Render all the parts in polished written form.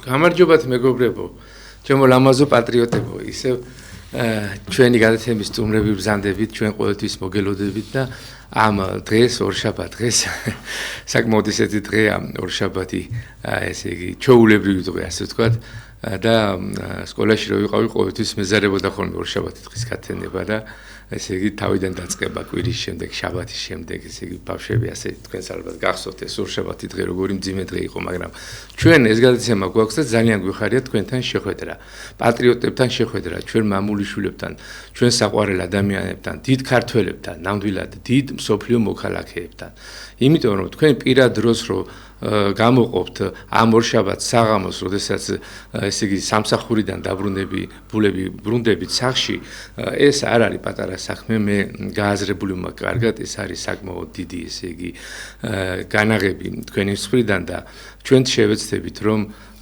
გამარჯობათ მეგობრებო, ჩემო ლამაზო პატრიოტებო, ისევ ჩვენი გადაცემის სტუმრები ბრძანდებით, ჩვენ ყოველთვის მოგელოდებით და ამ დღეს ორშაბათ დღეს საკმაოდ ისეთი დღეა ორშაბათი, ესე იგი ჩვეულებრივი დღე, ასე ვთქვათ და სკოლაში რო ვიყავი ყოველთვის მეზარებოდა ხოლმე ორშაბათი დღის გათენება და ესე იგი თავიდან დაწყება კვირის შემდეგ, შაბათის შემდეგ, ესე იგი ბავშვები ასე თქვენს ალბათ გახსოვთ ეს ორშაბათი დღე როგორი მძიმე დღე იყო, მაგრამ ჩვენ ეს გადაცემა გვაქვს და ძალიან გვიხარია თქვენთან შეხვედრა, პატრიოტებთან შეხვედრა, ჩვენ მამულიშვილებთან, ჩვენ საყვარელ ადამიანებთან, დიდ ქართველებთან, ნამდვილად დიდ მსოფლიო მოქალაქეებთან. იმიტომ რომ თქვენ პირად დროს რო გამოყოფთ ამ ორშაბათს საღამოს, როდესაც ესე იგი სამსახურიდან ბრუნდებით სახლში, ეს არ არის პატარა საქმე, მე გააზრებული მაქვს კარგად, ეს არის საკმაოდ დიდი, ესე იგი განაღები თქვენი მხრიდან და ჩვენ შევეცდებით რომ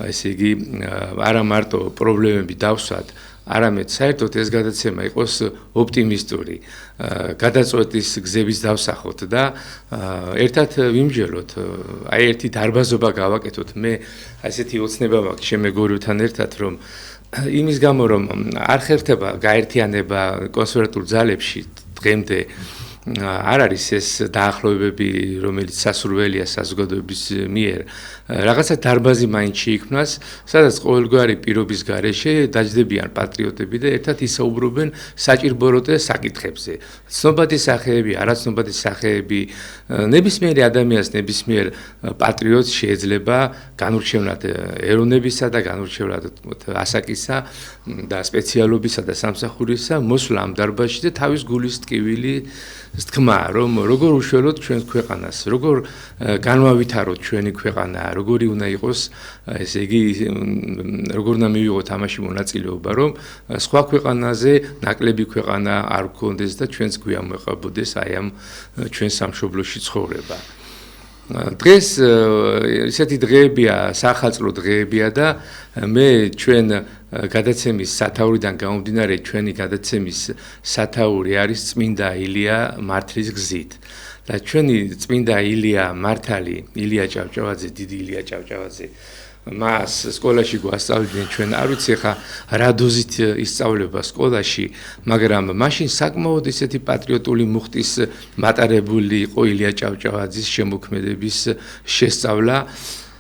ესე იგი არა მარტო პრობლემები დავსვათ, არამედ საერთოდ ეს გადაცემა იყოს ოპტიმისტური, გადაწყვეტის გზების დავსახოთ და ერთად ვიმჯეროთ, აი ერთი დარბაზობა გავაკეთოთ. მე ასეთი ოცნება მაქვს ჩემ მეგობრებთან ერთად, რომ იმის გამო რომ არ ხერხდება გაერთიანება კონსერვატულ ძალებში დღემდე არ არის ეს დაახლოებები, რომელიც სასურველია საზოგადოების მიერ. რაღაცა დარბაზი მაინც შეიქმნას, სადაც ყოველგვარი პირობის გარეშე დაჯდებიან პატრიოტები და ერთად ისაუბრებენ საჭიროებო საკითხებზე. ცნობადი სახეები, არაცნობადი სახეები, ნებისმიერ ადამიანს, ნებისმიერ პატრიოტს შეიძლება განურჩევნად ეროვნებისა და განურჩევნად ასაკისა და სპეციალობისა და სამსახურისა მოსვლა ამ დარბაზში და თავის გულის ტკივილი თქმა, რომ როგორ უშველოთ ჩვენს ქვეყანას, როგორ განვავითაროთ ჩვენი ქვეყანა, როგორი უნდა იყოს, ესე იგი, როგორ უნდა მივიღოთ ამაში მონაწილეობა, რომ სხვა ქვეყანაზე ნაკლები ქვეყანა არ გქონდეს და ჩვენს გვიამოეყებოდეს აი ამ ჩვენ სამშობლოში ცხოვრება. დღეს ისეთი დღეებია, სახალხო დღეებია და მე ჩვენ გადაცემის სათაურიდან გამომდინარე ჩვენი გადაცემის სათაური არის წმინდა ილია მართლის გზით. და ჩვენი წმინდა ილია მართალი, ილია ჭავჭავაძე, დიდი ილია ჭავჭავაძე, მას სკოლაში გვასწავლიდნენ ჩვენ, არ ვიცი ხა რა დოზით ისწავლება სკოლაში, მაგრამ მაშინ საკმაოდ ისეთი პატრიოტული მუხტის მატარებული იყო ილია ჭავჭავაძის შემოქმედების შესწავლა.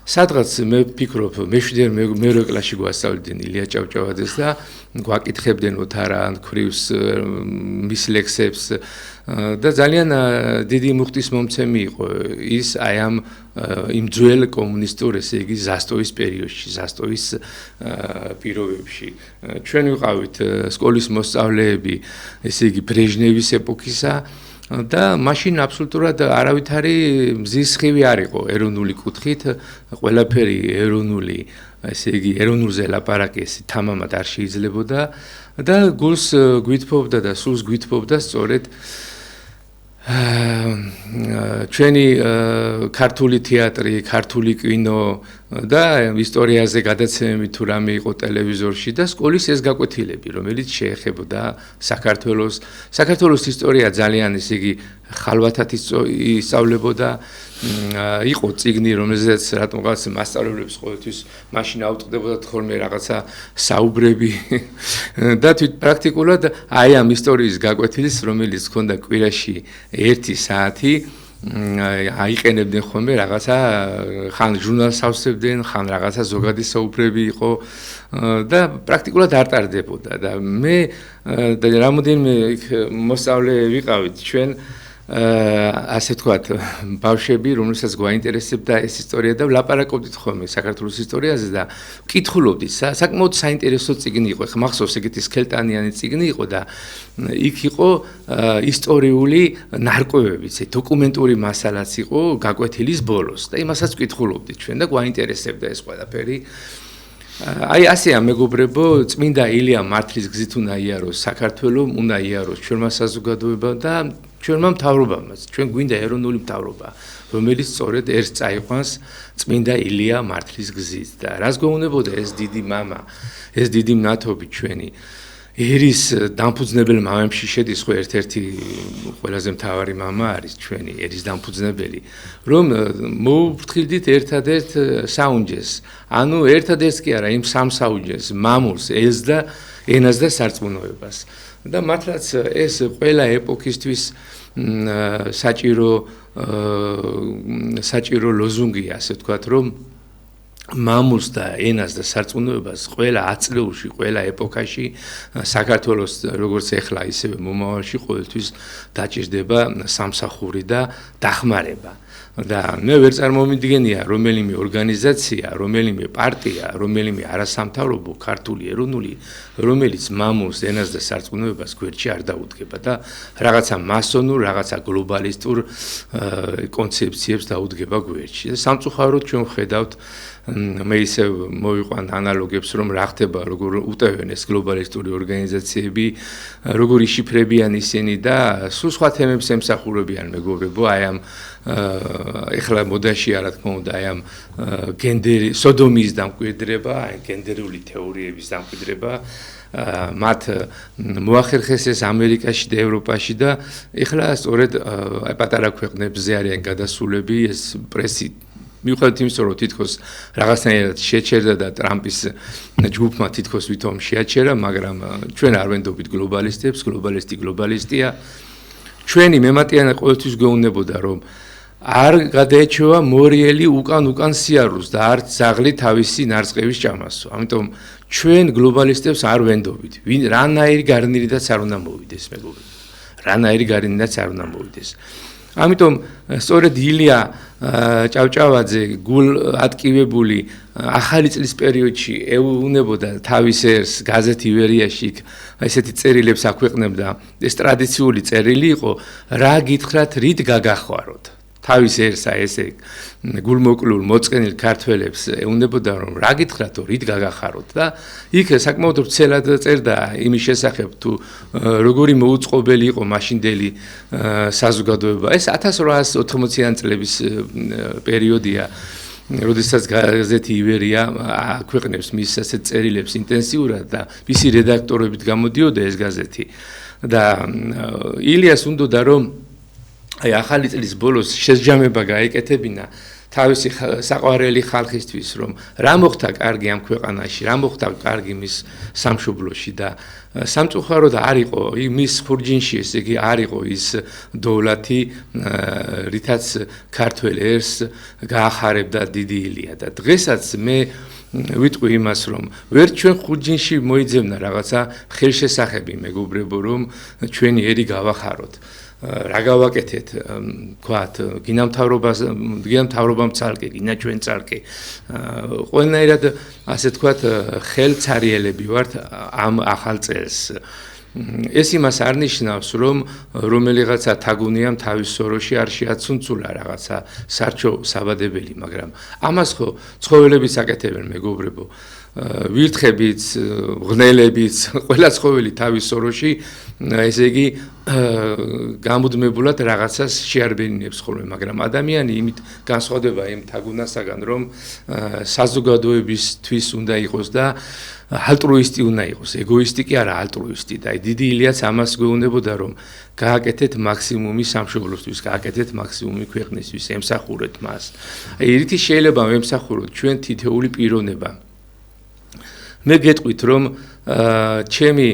სადღაც მე ვფიქრობ, მე-7 კლასში გვასწავლიდნენ ილია ჭავჭავაძეს და გვაკითხებდნენ ოთარა ქვრივს მის ლექსებს და ძალიან დიდი მუხტის მომცემი იყო ის აი ამ იმ ძველ კომუნისტურ, ესე იგი ზასტოვის პერიოდში, ზასტოვის პირობებში. ჩვენ ვიყავით სკოლის მოსწავლეები, ესე იგი ბრეჟნევის ეპოქისა და მაშინ აბსოლუტურად არავითარი მზის სხივი არ იყო ეროვნული კუთხით, ყველაფერი ეროვნული, ესე იგი ეროვნულზე ლაპარაკი ეს თამამად არ შეიძლებოდა და გულს გვითფობდა და სულს გვითფობდა სწორედ ჩვენი ქართული თეატრი, ქართული კინო და ისტორიაზე გადაცემები თუ რამე იყო ტელევიზორში და სკოლის ეს გაკვეთილები, რომელიც შეეხებოდა საქართველოს ისტორია ძალიან ესე იგი ხალვათად ისწავლებოდა. იყო წიგნი, რომელზეც რატომღაც მასწავლებლებს ყოველთვის მაშინ აუტყდებოდათ ხოლმე რაღაცა საუბრები და პრაქტიკულად აი ამ ისტორიის გაკვეთილის, რომელიც ჰქონდა კვირაში 1 საათი, აიყენებდნენ ხოლმე რაღაცა ხან ჟურნალს ავსებდნენ, ხან რაღაცა ზოგადი საუბრები იყო და პრაქტიკულად არ ტარდებოდა და მე და რამოდენიმე მოსწავლე ვიყავით ჩვენ ასე ვთქვათ, ბავშვები, რომელსაც გვაინტერესებდა ეს ისტორია და ვლაპარაკობდით ხოლმე საქართველოს ისტორიაზე და ვკითხულობდით, საკმაოდ საინტერესო წიგნი იყო, მახსოვს ეგეთი სქელტანიანი წიგნი იყო და იქ იყო ისტორიული ნარკვევებიც, დოკუმენტური მასალაც იყო გაკვეთილის ბოლოს და იმასაც ვკითხულობდით ჩვენ და გვაინტერესებდა ეს ყველაფერი. აი ასეა მეგობრებო, წმინდა ილია მართლის გზით უნდა იაროს საქართველო, უნდა იაროს ჩვენმა საზოგადოებამ და ჩვენმა მთავრობამაც, ჩვენ გვინდა ეროვნული მთავრობა, რომელიც სწორედ ერთს წაიყვანს წმინდა ილია მართლის გზით და რას გვეუბნებოდა ეს დიდი მამა, ეს დიდი მნათობი ჩვენი. ერის დამფუძნებელი მამებში შედის ხო ერთ-ერთი ყველაზე მთავარი მამა არის ჩვენი ერის დამფუძნებელი, რომ მოუფრთხილდით ერთადერთ საუნჯეს. ანუ ერთადერთ კი არა, იმ სამ საუნჯეს, მამულს, ენას და სარწმუნოებას. და მართლაც ეს ყველა ეპოქისთვის საჭირო ლოზუნგია, ასე ვთქვათ, რომ მამულს და ენას და სარწმუნოებას ყველა აწლეულში, ყველა ეპოქაში საქართველოს როგორც ეხლა ისევე მომავალში ყოველთვის დაჭირდება სამსახური და დახმარება. და მე ვერ წარმომიდგენია რომელიმე ორგანიზაცია, რომელიმე პარტია, რომელიმე არასამთავრობო ქართული ეროვნული, რომელიც მამულს, ენას და სარწმუნოებას გვერდში არ დაუდგება და რაღაცა მასონურ, რაღაცა გლობალისტურ კონცეფციებს დაუდგება გვერდში. და სამწუხაროდ ჩვენ ვხედავთ მე ისე მოვიყვან ანალოგებს, რომ რა ხდება, როგორ უტევენ ეს გლობალისტური ორგანიზაციები, როგორ იშიფრებიან ისინი და სულ სხვა თემებს ემსახურებიან, მეგობრებო, აი ამ ეხლა მოდაშია, რა თქმა უნდა, აი ამ გენდერი, სოდომის დამკვიდრება, აი გენდერული თეორიების დამკვიდრება, მათ მოახერხეს ეს ამერიკაში და ევროპაში და ეხლა სწორედ აი პატარა ქვეყნებზე არიან გადასულები ეს პრესი მიუხედავად იმისა, რომ თითქოს რაღაცნაირად შეჩერდა და ტრამპის ჯგუფმა თითქოს ვითომ შეაჩერა, მაგრამ ჩვენ არ ვენდობით გლობალისტებს, გლობალისტია. ჩვენი მემატიანე ყოველთვის გვეუბნებოდა, რომ არ გადაეჩევა მორიელი უკან სიარულს და არც ზაღლი თავისი ნარწყევის ჭამასო. ამიტომ ჩვენ გლობალისტებს არ ვენდობით. რანაირი გარნირიდაც არ უნდა მოვიდეს, მეგობრებო. რანაირი გარნირიდაც არ უნდა მოვიდეს. ამიტომ სწორედ ილია ჭავჭავაძე გულ ატკივებული ახალი წლის პერიოდში ეუბნებოდა თავის ერს გაზეთ ივერიაში ესეთი წერილებს აქვეყნებდა. ეს ტრადიციული წერილი იყო, რა გითხრათ, რით გაგახვაროთ. თავის ერსა ესე გულმოკლულ მოწყენილ ქართველებს ეუბნებოდა, რომ რა გითხრათო, რით გაგახაროთ და იქ საკმაოდ ვრცელად წერდა იმის შესახებ, თუ როგორი მოუწყობელი იყო მაშინდელი საზოგადოება. ეს 1880-იან წლების პერიოდია, როდესაც გაზეთი ივერია აქვეყნებს მის ასეთ წერილებს ინტენსიურად და მისი რედაქტორებით გამოდიოდა ეს გაზეთი. და ილიას უნდოდა, რომ აი ახალი წლის ბოლოს შესჯამება გაეკეთებინა თავისი საყვარელი ხალხისთვის, რომ რა მოხდა კარგი ამ ქვეყანაში, რა მოხდა კარგი მის სამშობლოში და სამწუხაროდ არ იყო მის ხურჯინში, ესე იგი არ იყო ის დოვლათი, რითაც ქართველ ერს გაახარებდა დიდი ილია და დღესაც მე ვიტყვი იმას, რომ ვერ ჩვენ ხურჯინში მოიძებნა რაღაცა ხელშესახები, მეგობრებო, რომ ჩვენი ერი გავახაროთ. რა გავაკეთეთ, ვთქვათ, გინამთავრობამ ცალკე, გინა ჩვენ ცალკე. ყველანაირად ასე ვთქვათ, ხელცარიელები ვართ ამ ახალ წელს. ეს იმას არ ნიშნავს, რომ რომელიღაცა თაგუნიამ თავის სოროში არ შეაცუნცულა რაღაცა სარჩო საბადებელი, მაგრამ ამას ხო ცხოველებიც აკეთებენ, მეგობრებო. ვირთხებიც, ღნელებიც, ყველა ცხოველი თავის სოროში, ესე იგი გამუდმებულად რაღაცას შეარბენინებს ხოლმე, მაგრამ ადამიანი იმით განსხვავდება იმ თაგუნასაგან, რომ საზოგადოებისთვის უნდა იყოს და ალტრუისტი უნდა იყოს, ეგოისტი კი არა ალტრუისტი და დიდი ილიაც ამას გვეუბნებოდა, რომ გააკეთეთ მაქსიმუმი სამშობლოსთვის, გააკეთეთ მაქსიმუმი ქვეყნისთვის, ემსახურეთ მას. აი რითი შეიძლება ვემსახუროთ ჩვენ თითეული პიროვნება. მე გეტყვით, რომ ჩემი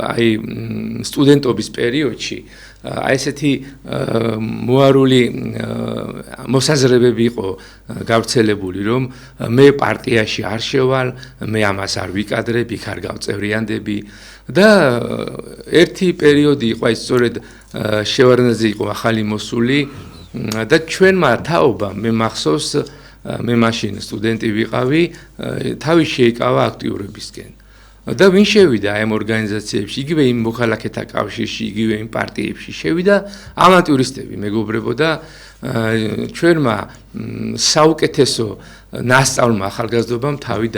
აი სტუდენტობის პერიოდში აი ესეთი მოარული მოსაზრებები იყო გავრცელებული, რომ მე პარტიაში არ შევალ, მე ამას არ ვიკადრებ, იქ არ გავწევრიანდები და ერთი პერიოდი იყო აი სწორედ შევარდნაძე იყო ახალი მოსული და ჩვენმა თაობამ მე მახსოვს მე მაშინ სტუდენტი ვიყავი, თავის შეიკავა აქტიურებისკენ. და ვინ შევიდა ამ ორგანიზაციებში, იგივე იმ მოქალაქეთა კავშირში, იგივე იმ პარტიებში შევიდა ავანტიურისტები, მეგობრებო და ჩვენმა საუკეთესო ნასწავლმა ახალგაზრდობამ თავი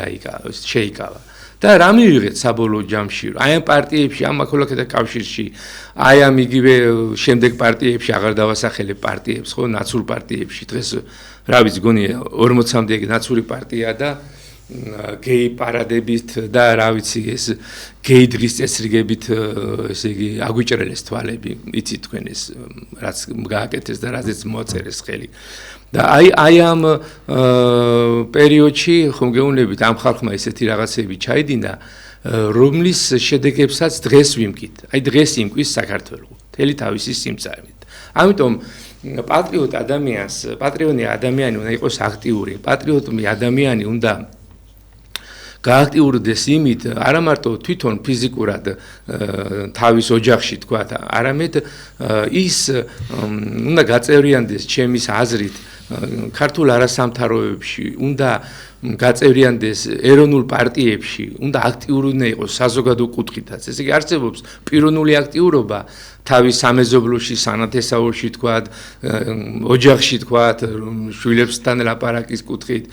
შეიკავა. და რა მივიღეთ საბოლოო ჯამში, აი ამ პარტიებში, ამ მოქალაქეთა კავშირში, აი ამ იგივე შემდეგ პარტიებში, აღარ დავასახელებ პარტიებს, ხო, ნაცურ პარტიებში დღეს რა ვიცი, გონია 40-მდე ნაცური პარტია და გეი პარადებით და რა ვიცი ეს გეი დღის წესრიგებით ესე იგი აგვიჭრელეს თვალები იცით თქვენ ეს რაც გააკეთეს და რაზეც მოაწერეს ხელი და აი ამ პერიოდში ხომ გეუბნებით ამ ხალხმა ესეთი რაღაცები ჩაიდინა რომლის შედეგებსაც დღეს ვიმკით აი დღეს იმკვის საქართველოს მთელი თავისი სიმწარით ამიტომ პატრიონი ადამიანი უნდა იყოს აქტიური პატრიოტული ადამიანი უნდა გააქტიურდეს იმით არა მარტო თვითონ ფიზიკურად თავის ოჯახში თქვა არამედ ის უნდა გაწევრიანდეს ჩემის აზრით ქართულ არასამთავროებში უნდა გაწევრიანდეს ეროვნულ პარტიებში უნდა აქტიური უნდა იყოს საზოგადო კუთხითაც ესე იგი არსებობს პიროვნული აქტიურობა თავის სამეზობლოში სანათესაურში თქვა ოჯახში თქვა შვილებსთან ლაპარაკის კუთხით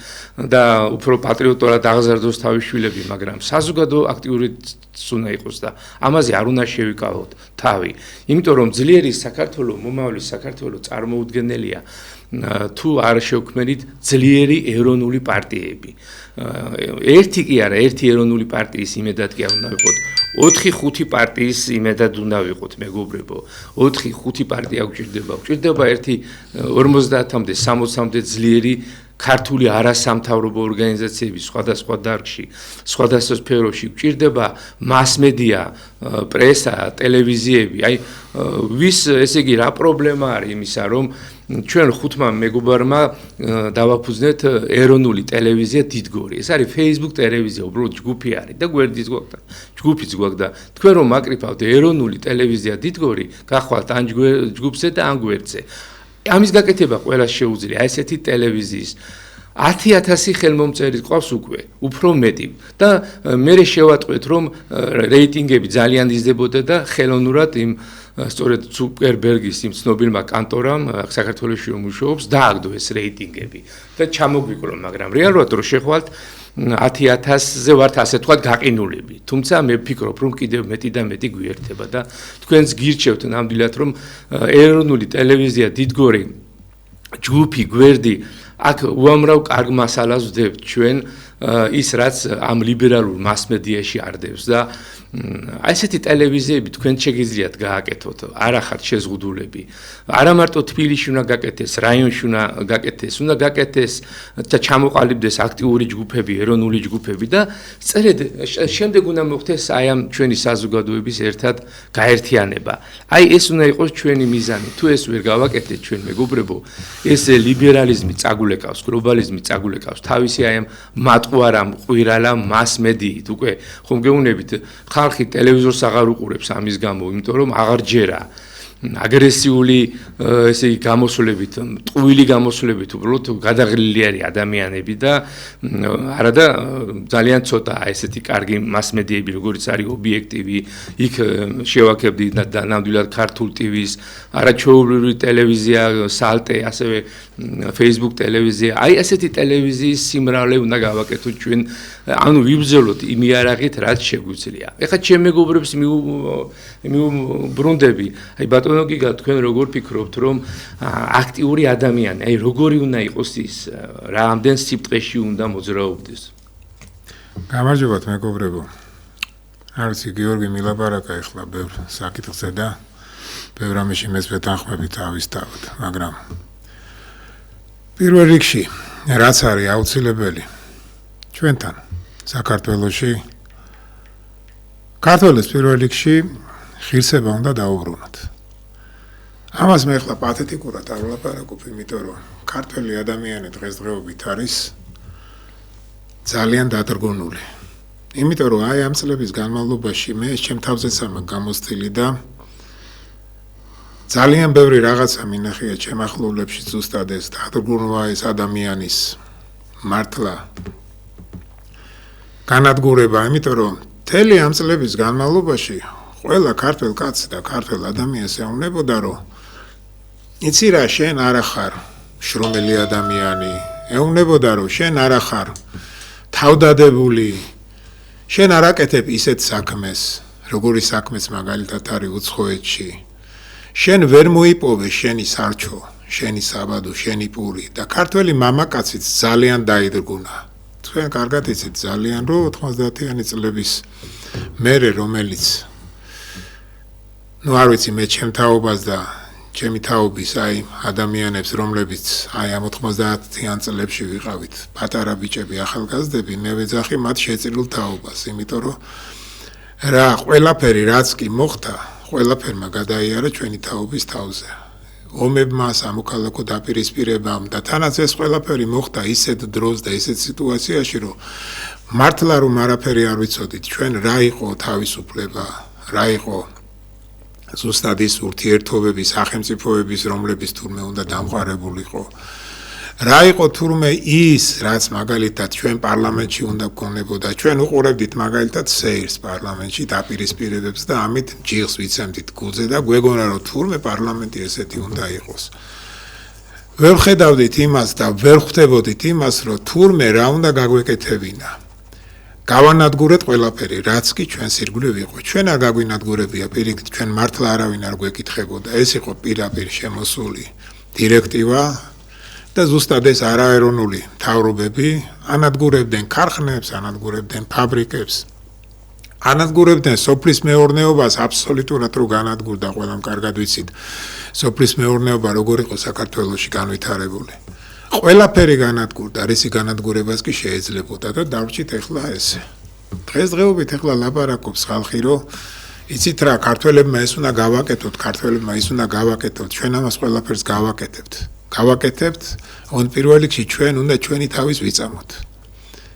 და უფრო პატრიოტულად აღზარდოს თავის შვილები მაგრამ საზოგადო აქტიურიც უნდა იყოს და ამაზე არ უნდა შევიკავოთ თავი იმიტომ რომ ძლიერი საქართველოს მომავლის საქართველოს წარმოუდგენელია თუ არ შევქმნით ძლიერი ეროვნული პარტიები ერთი კი არა ერთი ეროვნული პარტიის იმედად კი არ უნდა ვიყოთ 4-5 პარტიის იმედად უნდა ვიყოთ მეგობრებო 4-5 პარტია გვჭირდება ერთი 50-მდე 60-მდე ძლიერი ქართული არასამთავრობო ორგანიზაციები სხვადასხვა დარგში სხვადასხვა სფეროში გვჭირდება მასმედია პრესა ტელევიზიები აი ვის ესე იგი რა პრობლემა არის იმისა რომ ჩვენ ხუთმა მეგობარმა დავაფუძნეთ ეროვნული ტელევიზია დიდგორი ეს არის Facebook ტელევიზია უბრალოდ ჯგუფი არის და გვერდიც გვაქვს და ჯგუფიც გვაქვს და თქვენ რომ აკრიფავთ ეროვნული ტელევიზია დიდგორი გახვალთ ან ჯგუფზე და ან გვერდზე ამის გაკეთება ყველას შეუძლია ესეთი ტელევიზიის 10,000 ხელმომწერი ყავს უკვე უფრო მეტი და მე შევატყვეთ რომ რეიტინგები ძალიან იზრდებოდა და ხელოვნურად იმ სწორედ ზუკერბერგის იმ ცნობილმა კანტორამ საქართველოში რომ მუშაობს დააგდო ეს რეიტინგები და ჩამოგვიკრო მაგრამ რეალურად რო შეხვალთ 10,000-ზე ვართ ასე თქვა გაყინულები თუმცა მე ვფიქრობ რომ კიდევ მეტი და მეტი გვიერთება და თქვენს გირჩევთ ნამდვილად რომ ეროვნული ტელევიზია დიდგორი ჯგუფი გვერდი აქ უამრავ კარგ მასალას ვდებთ ჩვენ ის რაც ამ ლიბერალურ მასმედიაში არდებს და აი ესეთი ტელევიზიები თქვენ შეგიძლიათ გააკეთოთ არა ხართ შეზღუდულები არა მარტო თბილისში უნდა გაკეთდეს რაიონში უნდა გაკეთდეს და ჩამოყალიბდეს აქტიური ჯგუფები ეროვნული ჯგუფები და სწორედ შემდეგ უნდა მოხდეს აი ამ ჩვენი საზოგადოების ერთად გაერთიანება აი ეს უნდა იყოს ჩვენი მიზანი თუ ეს ვერ გავაკეთეთ ჩვენ მეგობრებო ეს ლიბერალიზმი წაგულეკავს გლობალიზმი წაგულეკავს თავისი აი ამ მატყუარა მყირალა მასმედიით უკვე ხომ გეუბნებით ხალხი ტელევიზორს აღარ უყურებს ამის გამო, იმიტომ რომ აღარ ჯერა აგრესიული ესე იგი გამოსვლებით, ტყუილი გამოსვლებით უბრალოდ გადაღლილი არის ადამიანები და არადა ძალიან ცოტა ესეთი კარგი მასმედიები როგორც არის ობიექტივი, იქ შევაქებდი და ნამდვილად ქართულ ტივის, არაჩვეულებრივი ტელევიზია, სალტე, ასევე Facebook ტელევიზია. აი ესეთი ტელევიზიის სიმრავლე უნდა გავაკეთოთ ჩვენ, ანუ ვიბრძოლოთ იმ იარაღით, რაც შეგვიძლია. ეხლა ჩემ მეგობრებს მიუბრუნდები, აი ბატონო გიგა, თქვენ როგორ ფიქრობთ, რომ აქტიური ადამიანი, აი როგორი უნდა იყოს ის, რა ამდენ სიბტყეში უნდა მოძრაობდეს? გამარჯობათ მეგობრებო. არცი გიორგი მილაპარაკა ეხლა ბევრ საკითხზე და ბევრ ამაში მეც ვეთანხმები თავისთავად, მაგრამ პირველ რიგში რაც არის აუცილებელი ჩვენთან საქართველოში ქართველებს პირველ რიგში ღირსება უნდა დაუბრუნოთ. ამას მე ახლა პათეტიკურად არ ვლაპარაკობ, იმიტომ რომ ქართველი ადამიანი დღესდღეობით არის ძალიან დადრგუნული. იმიტომ რომ აი ამ წლების განმავლობაში მე ჩემ თავზეც ამ გამოსწილი და ძალიან ბევრი რაღაცა მინახია ჩემ ახლობლებში ზუსტად ეს დადრგუნვა ეს ადამიანის მართლა განადგურება, იმიტომ რომ მთელი ამ წლების განმავლობაში ყველა ქართველ კაცს და ქართველ ადამიანს ეუბნებოდა რომ იცი რა შენ არა ხარ შრომელი ადამიანი, ეუბნებოდა რომ შენ არა ხარ თავდადებული, შენ არ აკეთებ ისეთ საქმეს, როგორი საქმეც მაგალითად არის უცხოეთში. შენ ვერ მოიპოვე შენი სარჩო, შენი საბადო, შენი პური და ქართველი მამაკაციც ძალიან დაიდრგუნა. თქვენ კარგად იცით ძალიან რომ 90-იანი წლების მერე რომელიც ნუ არ ვიცი მე ჩემ თაობას და ჩემი თაობის აი ადამიანებს რომლებიც აი ამ 90-იან წლებში ვიყავით პატარა ბიჭები ახალგაზრდები მე ვეძახი მათ შეწირულ თაობას იმიტომ რომ რა ყველაფერი რაც კი მოხდა ყველაფერმა გადაიარა ჩვენი თაობის თავზე ომებმა სამოქალაქო დაპირისპირებამ და თანაც ეს ყველაფერი მოხდა ისეთ დროს და ისეთ სიტუაციაში რომ მართლა რომ არაფერი არ ვიცოდით ჩვენ რა იყო თავისუფლება რა იყო ზუსტად ის ურთიერთობები სახელმწიფოების რომლებიც თურმე უნდა დამყარებულიყო რა იყო თურმე ის რაც მაგალითად ჩვენ პარლამენტში უნდა გქონებოდა ჩვენ უყურებდით მაგალითად სეირს პარლამენტში დაპირისპირებებს და ამით ჯილს ვიცემდით გულზე და გვეგონა რომ თურმე პარლამენტი ესეთი უნდა იყოს ვერ ხედავდით იმას და ვერ ხვდებოდით იმას რომ თურმე რა უნდა გაგვეკეთებინა გავანადგურეთ ყველაფერი რაც კი ჩვენს ირგვლივ იყო ჩვენ არ გაგვინადგურებია პირიქით ჩვენ მართლა არავინ არ გვეკითხებოდა ეს იყო პირაპირ შემოსული დირექტივა და ზუსტად ეს არაეროვნული მთავრობები ანადგურებდნენ ქარხნებს, ანადგურებდნენ ფაბრიკებს, ანადგურებდნენ სოფლის მეურნეობას აბსოლუტურად რო განადგურდა ყველამ კარგად ვიცით სოფლის მეურნეობა როგორ იყო საქართველოში განვითარებული ყველაფერი განადგურდა რისი განადგურებას კი შეიძლებოდა და დავრჩით ახლა ესე დღესდღეობით ახლა ლაპარაკობს ხალხი რომ იცით რა ქართველებმა ეს უნდა გავაკეთოთ ქართველებმა ის უნდა გავაკეთოთ ჩვენ ამას ყველაფერს გავაკეთებთ on პირველ რიგში ჩვენ უნდა ჩვენი თავის ვიწამოთ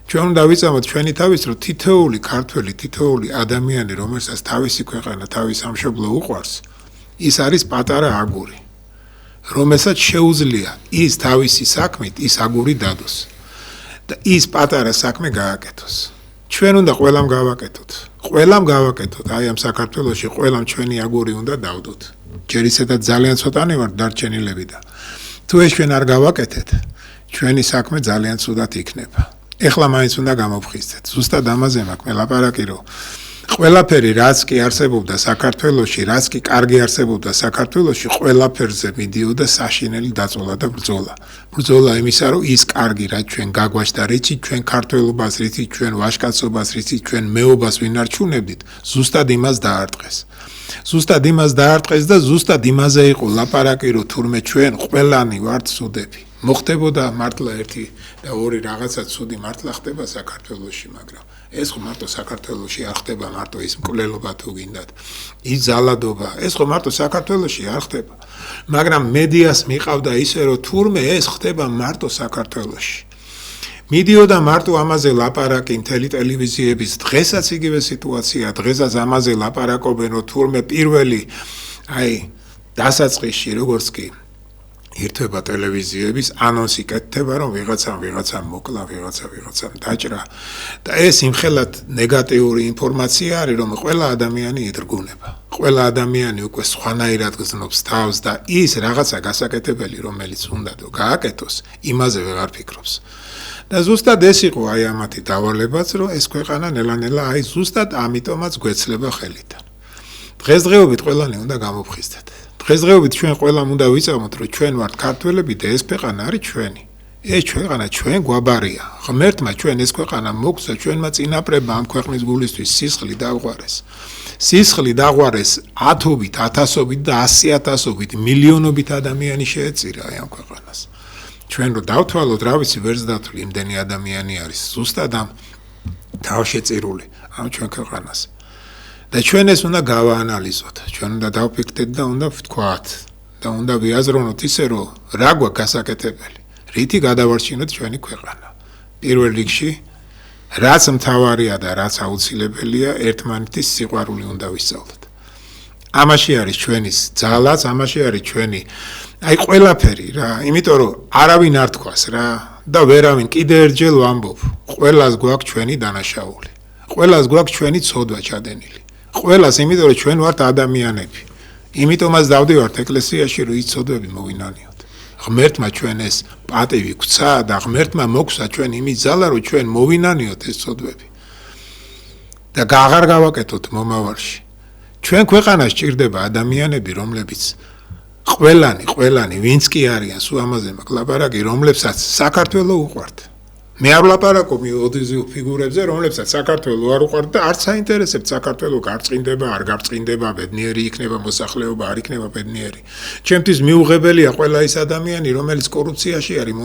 ჩვენ უნდა ვიწამოთ ჩვენი თავის რომ თითოეული ქართველი თითოეული ადამიანი რომელსაც თავისი ქვეყანა თავის სამშობლო უყვარს ის არის პატარა აგური რომელსაც შეუძლია ის თავისი საქმით ის აგური დადოს და ის პატარა საქმე გააკეთოს ჩვენ უნდა ყველამ გავაკეთოთ აი ამ საქართველოში ყველამ ჩვენი აგური უნდა დავდოთ ჯერ ისედაც ძალიან ცოტანი ვარ დარჩენილები და თუ ეს ჩვენ არ გავაკეთეთ ჩვენი საქმე ძალიან ცუდად იქნება ეხლა მაინც უნდა გამოვხიზდეთ ზუსტად ამაზე მაქვს მე ლაპარაკი რომ ყველაფერი რაც კი არსებობდა საქართველოში რაც კი კარგი არსებობდა საქართველოში ყველაფერზე მიდიოდა საშინელი დაწოლა და ბრძოლა იმისა რომ ის კარგი რაც ჩვენ გაგვაჩნდა რითი ჩვენ ქართველობას რითი ჩვენ ვაჟკაცობას რითი ჩვენ მეობას ვინარჩუნებდით ზუსტად იმას დაარტყეს და ზუსტად იმაზე იყო ლაპარაკი რომ თურმე ჩვენ ყველანი ვართ სუდები მოხდებოდა მართლა ერთი და ორი რაღაცა ცუდი მართლა ხდება საქართველოში მაგრამ ეს ხო მარტო საქართველოში არ ხდება მარტო ის მკვლელობა თუ გინდათ ის ზალადობა ეს ხო მარტო საქართველოში არ ხდება მაგრამ მედიას მიყავდა ისე რომ თურმე ეს ხდება მარტო საქართველოში მიდიოდა მარტო ამაზე ლაპარაკი მთელი ტელევიზიების დღესაც იგივე სიტუაცია დღესაც ამაზე ლაპარაკობენ რომ თურმე პირველი აი დასაწყისში როგორც კი ირთვება ტელევიზიების ანონსი კეთდება რომ ვიღაცამ მოკლა ვიღაცამ დაჭრა და ეს იმხელად ნეგატიური ინფორმაცია არის რომ ყველა ადამიანი იდრგუნება ყველა ადამიანი უკვე სხვანაირად გზნობს თავს და ის რაღაცა გასაკეთებელი რომელიც უნდა გააკეთოს იმაზე ვეღარ ფიქრობს და ზუსტად ეს იყო აი ამათი დავალებაც რომ ეს ქვეყანა ნელა-ნელა აი ზუსტად ამიტომაც გვეცლება ხელიდან დღესდღეობით ყველანი უნდა გამოვხიზდეთ დღესდღეობით ჩვენ ყველამ უნდა ვიწამოთ რომ ჩვენ ვართ ქართველები და ეს ქვეყანა არის ჩვენი ეს ქვეყანა ჩვენ გვაბარია ღმერთმა ჩვენ ეს ქვეყანა მოგცა ჩვენმა წინაპრებმა ამ ქვეყნის გულისთვის სისხლი დაღვარეს ათობით ათასობით და 100,000-ობით მილიონობით ადამიანი შეეწირა ამ ქვეყანას ჩვენ რო დავთვალოთ რა ვიცი ვერც დათვლი იმდენი ადამიანი არის ზუსტად ამ თავშეწირული ამ ჩვენ ქვეყანას და ჩვენ ეს უნდა გავაანალიზოთ ჩვენ უნდა დავფიქრდეთ და უნდა ვთქვათ და უნდა ვიაზროვნოთ ისე რომ რა გვაქვს გასაკეთებელი რითი გადავარჩინოთ ჩვენი ქვეყანა პირველ რიგში რაც მთავარია და რაც აუცილებელია ერთმანეთის სიყვარული უნდა ვისწავლოთ ამაში არის ჩვენი ძალაც ამაში არის ჩვენი აი ყველაფერი რა იმიტომ რომ არავინ არ თქواس რა და ვერავინ კიდე ერთხელ ვამბობ ყველას გვაქვს ჩვენი დანაშაული ყველას გვაქვს ჩვენი ცოდვა ჩადენილი ყველას იმიტომ რომ ჩვენ ვართ ადამიანები იმიტომაც დავდივართ ეკლესიაში რომ ის ცოდვები მოვინანიოთ ღმერთმა ჩვენ ეს პატივი გვცა და ღმერთმა მოგცა ჩვენ იმის ძალა რომ ჩვენ მოვინანიოთ ეს ცოდვები და აღარ გავაკეთოთ მომავალში ჩვენ ქვეყანას ჭირდება ადამიანები რომლებიც ყველანი ვინც კი არიან სულ ამაზე მაქვს ლაპარაკი რომლებსაც საქართველო უყვართ მე არ ვლაპარაკობ ოდიზიურ ფიგურებზე, რომლებსაც საქართველოს არ უყვართ და არც საინტერესებთ საქართველოს გარწყინდება, არ გარწყინდება, ბედნიერი იქნება მოსახლეობა, არ იქნება ბედნიერი. ჩემთვის მიუღებელია ყველა ის ადამიანი, რომელიც კორუფციაში არის,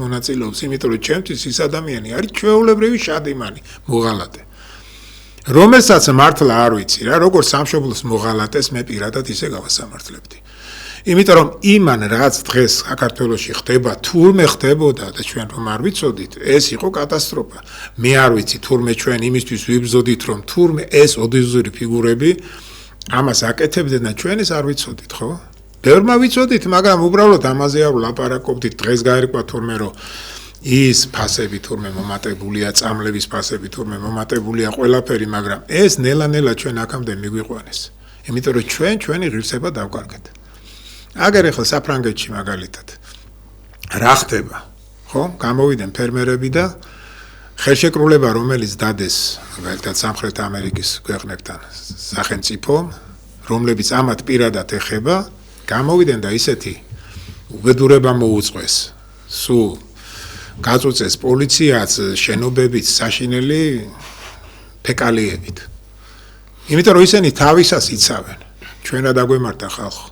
მონაწილეობს, იმიტომ რომ ჩემთვის ის ადამიანი არის ჩვეულებრივი შადიმანი, მოღალატე. რომელსაც მართლა არ ვიცი რა, როგორ სამშობლოს მოღალატეს მე პირადად ისე გავასამართლებდი. იმიტომ რომ იმან რაც დღეს საქართველოში ხდება, თურმე ხდებოდა და ჩვენ რომ არ ვიცოდით, ეს იყო კატასტროფა. მე არ ვიცი თურმე ჩვენ იმისთვის ვიბრძოდით, რომ თურმე ეს ოდიზური ფიგურები ამას აკეთებდნენ და ჩვენ ეს არ ვიცოდით, ხო? ბევრმა ვიცოდით, მაგრამ უბრალოდ ამაზე არ ვლაპარაკობდით. დღეს გაერკვა თურმე რომ ის ფასები თურმე მომატებულია, წამლების ფასები თურმე მომატებულია ყველაფერი, მაგრამ ეს ნელა-ნელა ჩვენ აქამდე მიგვიყვანეს. იმიტომ რომ ჩვენი ღირსება დავკარგეთ. აგერ ახლა საფრანგეთში მაგალითად რა ხდება, ხო? გამოვიდნენ ფერმერები და ხელშეკრულება, რომელიც დადეს მაგალითად სამხრეთ ამერიკის ქვეყნებთან სახელმწიფო, რომლებიც ამათ პირადად ეხება, გამოვიდნენ და ისეთი უბედურება მოუწყვეს. სულ გაწუწეს პოლიციაც, შენობებით, საშინელი ფეკალიებით. იმიტომ რომ ისინი თავისას იცავენ. ჩვენ რა დაგვემართა ხალხო.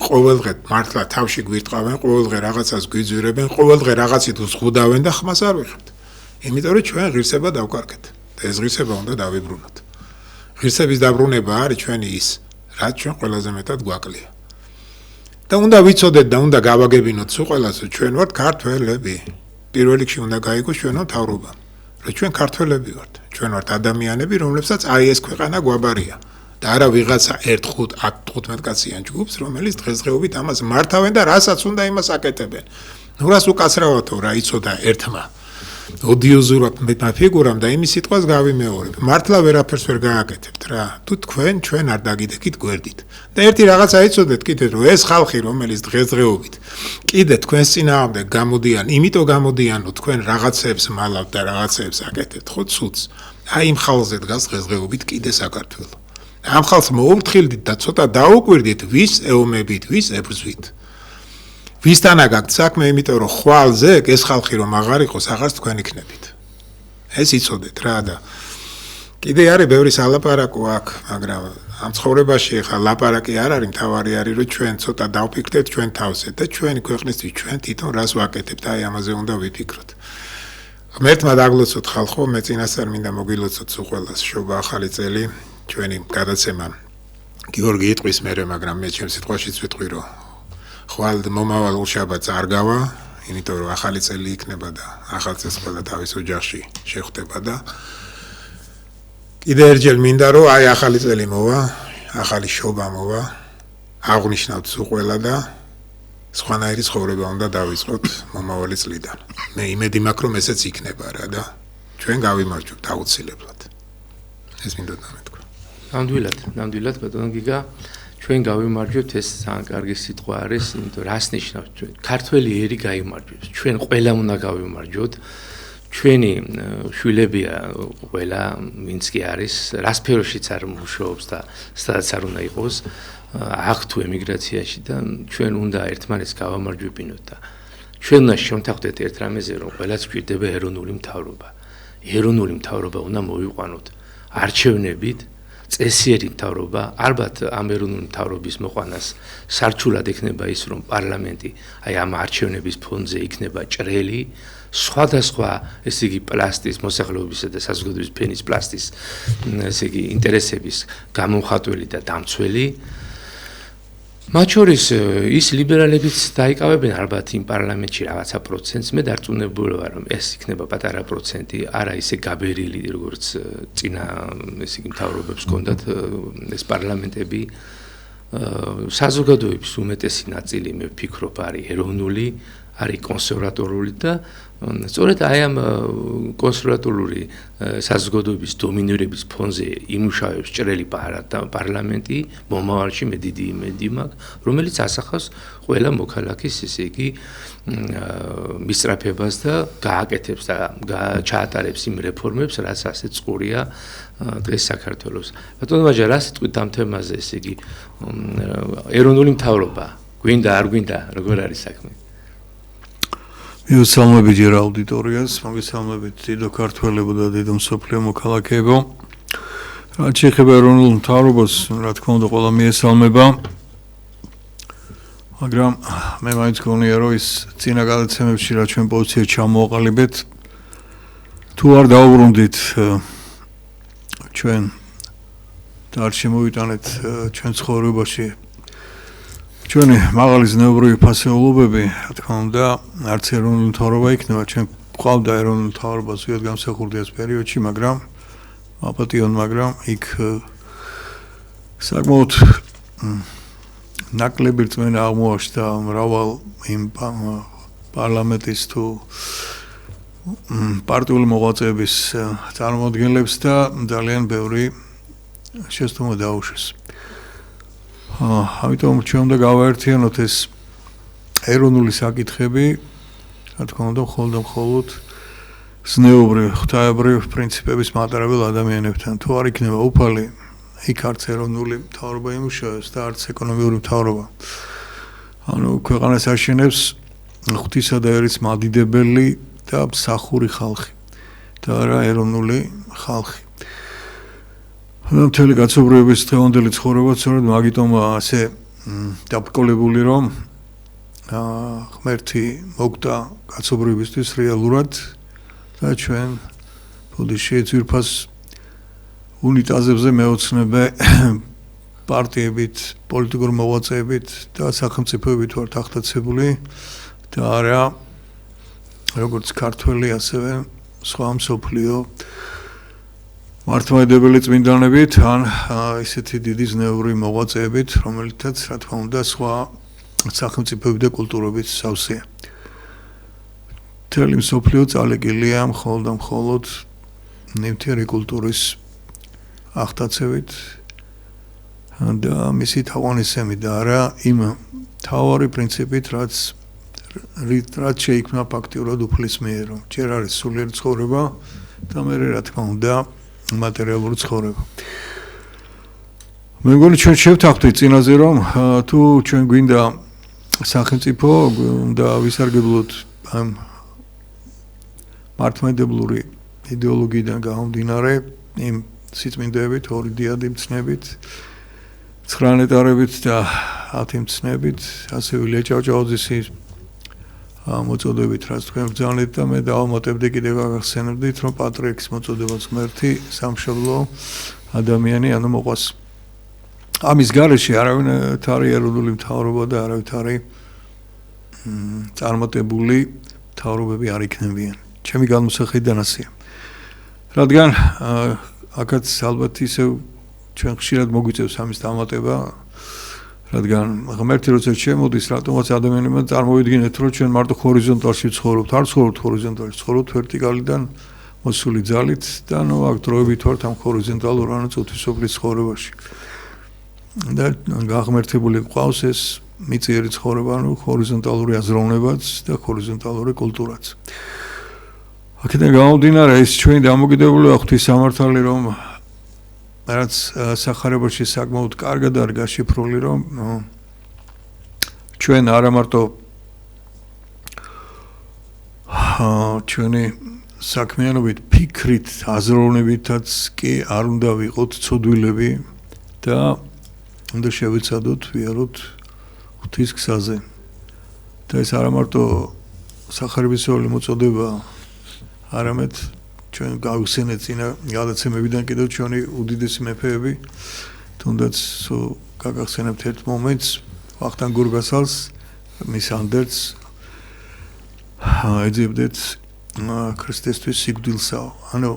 ყოველდღე მართლა თავში გვირტყავენ, ყოველდღე რაღაცას გვიძვირებენ, ყოველდღე რაღაცით უზღუდავენ და ხმას არ ვიღებთ. იმიტომ რომ ჩვენ ღირსება დავკარგეთ და ეს ღირსება უნდა დავიბრუნოთ. ღირსების დაბრუნება არის ჩვენი ის, რაც ჩვენ ყველაზე მეტად გვაკლია. და უნდა ვიცოდეთ და უნდა გავაგებინოთ სულ ყველას, ჩვენ ვართ ქართველები. პირველ რიგში უნდა გაიგოს ჩვენო მთავრობა, რომ ჩვენ ქართველები ვართ. ჩვენ ვართ ადამიანები, რომლებსაც აი ეს ქვეყანა გვაბარია. და არა ვიღაცა 1-5-10-15 კაციან ჯგუფს, რომელიც დღესდღეობით ამას მართავენ და რასაც უნდა იმას აკეთებენ. ნუ რას უკაცრავათო რა იცოდა ერთმა ოდიოზურად მეტმა ფიგურამ და იმის სიტყვას გავიმეორებ. მართლა ვერაფერს ვერ გააკეთებთ რა. თუ თქვენ ჩვენ არ დაგიდეკით გვერდით. და ერთი რაღაცა იცოდეთ კიდე რომ ეს ხალხი რომელიც დღესდღეობით კიდე თქვენს წინააღმდეგ გამოდიან, იმიტომ გამოდიანო თქვენ რაღაცებს მალავთ და რაღაცებს აკეთებთ, ხო ცუც. აი იმ ხალხზე დგას დღესდღეობით კიდე საქართველო. ამ ხალხს მოუფრთხილდით და ცოტა დაუკვირდით, ვის ეომებით, ვის ებრძვით. ვისთანა გაქვთ საქმე, იმიტომ რომ ხვალზე ეს ხალხი რომ აღარ იყოს, აღარც თქვენ იქნებით. ეს იცოდეთ რა და კიდე არის ბევრი სალაპარაკო აქ, მაგრამ ამ ცხოვრებაში ახლა ლაპარაკი არ არის, მთავარი არის რომ ჩვენ ცოტა დავფიქრდეთ ჩვენ თავზე და ჩვენი ქვეყნისთვის ჩვენ თვითონ რას ვაკეთებთ, აი ამაზე უნდა ვიფიქროთ. ღმერთმა დაგლოცოთ ხალხო, მე წინასწარ მინდა მოგილოცოთ სულ ყველას შობა ახალი წელი. ჩვენი გადაცემა გიორგი იტყვის მერე, მაგრამ მე ჩემს სიტყვაშიც ვიტყვი, რომ ხვალ მომავალ უშაბათს არ გავა, იმიტომ რომ ახალი წელი იქნება და ახალ წელს ყველა თავის ოჯახში შეხვდება და კიდე ერთხელ მინდა რომ აი ახალი წელი მოვა, ახალი შობა მოვა, აღნიშნავთ სულ ყველა და სხვანაირი ცხოვრება უნდა დავიწყოთ მომავალი წლიდან. მე იმედი მაქვს რომ ესეც იქნება რა და ჩვენ გავიმარჯვებთ აუცილებლად. ეს მინდოდა მეთქვა. ნამდვილად ბატონო გიგა, ჩვენ გავიმარჯვებთ, ეს ძალიან კარგი სიტყვა არის, იმიტომ რას ნიშნავს ჩვენ ქართველი ერი გაიმარჯვებს. ჩვენ ყველა უნდა გავიმარჯვოთ. ჩვენი შვილებია ყველა, ვინც კი არის, რა სფეროშიც არ მუშაობს და სადაც არ უნდა იყოს, აქ თუ ემიგრაციაში და ჩვენ უნდა ერთმანეთს გავამარჯვებინოთ და ჩვენ უნდა შევთანხმდეთ ერთ რამეზე, რომ ყველას გვჭირდება ეროვნული მთავრობა. ეროვნული მთავრობა უნდა მოვიყვანოთ არჩევნებით. წესიერი მთავრობა, ალბათ ამ ეროვნული მთავრობის მოყვანას სარჩულად ექნება ის, რომ პარლამენტი აი ამ არჩევნების ფონზე იქნება ჭრელი, სხვადასხვა, ესე იგი პლასტის, მოსახლეობისა და საზოგადოების ფენის პლასტის, ესე იგი ინტერესების გამომხატველი და დამცველი. მათ შორის ის ლიბერალებიც დაიკავებენ ალბათ იმ პარლამენტში რაღაცა პროცენტს, მე დარწმუნებული ვარ, რომ ეს იქნება პატარა პროცენტი, არა ისე გაბერილი, როგორც წინა ესე იგი მთავრობებს ჰქონდათ ეს პარლამენტები. საზოგადოების უმეტესი ნაწილი მე ვფიქრობ არის ეროვნული, არის კონსერვატორული და სწორედ აი ამ კონსერვატორული საზოგადოების დომინირების ფონზე იმუშავებს ჭრელი პარლამენტი, მომავალში მე დიდი იმედი მაქვს, რომელიც ასახავს ყველა მოქალაქის ესე იგი მისწრაფებას და გააკეთებს და ჩაატარებს იმ რეფორმებს, რაც ასე წყურია დღეს საქართველოს. ბატონო ვაჟა, რა სიტყვით ამ თემაზე, ესე იგი ეროვნული მთავრობა, გვინდა არ გვინდა, როგორ არის საქმე? მოგესალმებით ჯერ აუდიტორიას, მოგესალმებით დიდო ქართველებო და დიდო მსოფლიო მოქალაქეებო. რაც შეეხება ეროვნულ მთავრობას, რა თქმა უნდა, ყველა მიესალმება. მაგრამ მე მაინც გონია, რომ ის წინა გადაცემებში რა ჩვენ პოზიციას ჩამოვაყალიბეთ, თუ არ დაუბრუნდით ჩვენ და არ შემოვიტანეთ ჩვენ ცხოვრებაში ჩვენი მაღალი ზნეობრივი ფასეულობები, რა თქმა უნდა, არც ეროვნული მთავრობა იქნება, ჩვენ გვყავდა ეროვნული მთავრობა ზოგადად გამსახურდიას პერიოდში, მაგრამ იქ საკმაოდ ნაკლები რწმენა აღმოაჩნდა მრავალ იმ პარლამენტის თუ პარტიული მოღვაწეების წარმოადგენლებს და ძალიან ბევრი შეცდომა დაუშვეს. ამიტომ ჩვენ უნდა გავაერთიანოთ ეს ეროვნული საკითხები, რა თქმა უნდა, მხოლოდ ზნეობრივ, ღვთაებრივ პრინციპების მატარებელ ადამიანებთან. თუ არ იქნება უფალი, იქ არც ეროვნული მთავრობა იმუშავებს და არც ეკონომიური მთავრობა. ანუ ქვეყანას აშენებს ღვთისა და ერის მადიდებელი და მსახური ხალხი და არა ეროვნული ხალხი. მთელი კაცობრიობის დღევანდელი ცხოვრება სწორედ მაგიტომაა ასე დაბრკოლებული, რომ ღმერთი მოგდა კაცობრიობისთვის რეალურად და ჩვენ ბუდიში ძვირფას უნიტაზებზე მეოცნებე პარტიებით, პოლიტიკურ მოღვაწეებით და სახელმწიფოებით ვართ ახდაცებული და არა როგორც ქართველი, ასევე სხვა მსოფლიო მართლმადიდებელი წმინდანებით ან ისეთი დიდი ზნეობრივი მოღვაწეებით, რომელთაც რა თქმა უნდა სხვა სახელმწიფოები და კულტურებით სავსეა. მთელი მსოფლიო წალეკილია მხოლოდ ნივთიერი კულტურის ახდაცებით და მისი თაყვანისცემით და არა იმ მთავარი პრინციპით, რაც შეიქმნა ფაქტიურად უფლის მიერ, რომ ჯერ არის სულიერი ცხოვრება და მერე რა თქმა უნდა მატერიალური ცხოვრება. მე მგონი ჩვენ შევთანხმდით წინაზე, რომ თუ ჩვენ გვინდა სახელმწიფო, უნდა ვისარგებლოთ ამ მართლმადიდებლური იდეოლოგიიდან გამომდინარე იმ სიწმინდეებით, ორი დიადი მცნებით, 9 ნეტარებით და 10 მცნებით, ასევე ილია ჭავჭავაძის მოწოდებით, რაც თქვენ ბრძანეთ და მე დავამატებდი კიდევ გახსენებდით, რომ პატრიარქის მოწოდებაც ღმერთი სამშობლო ადამიანი, ანუ მოყვას. ამის გარეშე არავინ თარი ეროვნული მთავრობა და არავით არის წარმატებული მთავრობები არ იქნებიან. ჩემი განმსახედიდან ასეა. რადგან აქაც ალბათ ისევ ჩვენ ხშირად მოგვიწევს ამის დამატება, რადგან ღმერთი როცა შემოდის, რატომაც ადამიანებმა წარმოვიდგინეთ, რომ ჩვენ მარტო ჰორიზონტალში ვცხოვრობთ, არ ვცხოვრობთ ჰორიზონტალში, ვცხოვრობთ ვერტიკალიდან მოსული ძალით და აქ დროებით ვართ ამ ჰორიზონტალურ ანუ წუთისოფლის ცხოვრებაში. და გაღმერთებული გვყავს ეს მიწიერი ცხოვრება, ანუ ჰორიზონტალური აზროვნებაც და ჰორიზონტალური კულტურაც. აქედან გამომდინარე, ეს ჩვენი დამოკიდებულია ღვთისამართალი, რომ რაც სახარებაში საკმაოდ კარგად არის გაშიფრული, რომ ჩვენ არა მარტო ჩვენი საქმიანობით, ფიქრით, აზროვნებითაც კი არ უნდა ვიყოთ ცოდვილები და უნდა შევეცადოთ ვიაროთ ღვთის გზაზე. და ეს არა მარტო სახარებისეული მოწოდება, არამედ ჩვენ გავხსენეთ წინა გადაცემებიდან კიდევ ჩვენი უდიდესი მეფეები, თუნდაც გაგახსენებთ ერთ მომენტს, ვახტანგ გურგასალს, მის ანდერს ეძებდეთ ქრისტესთვის სიკვდილსაო. ანუ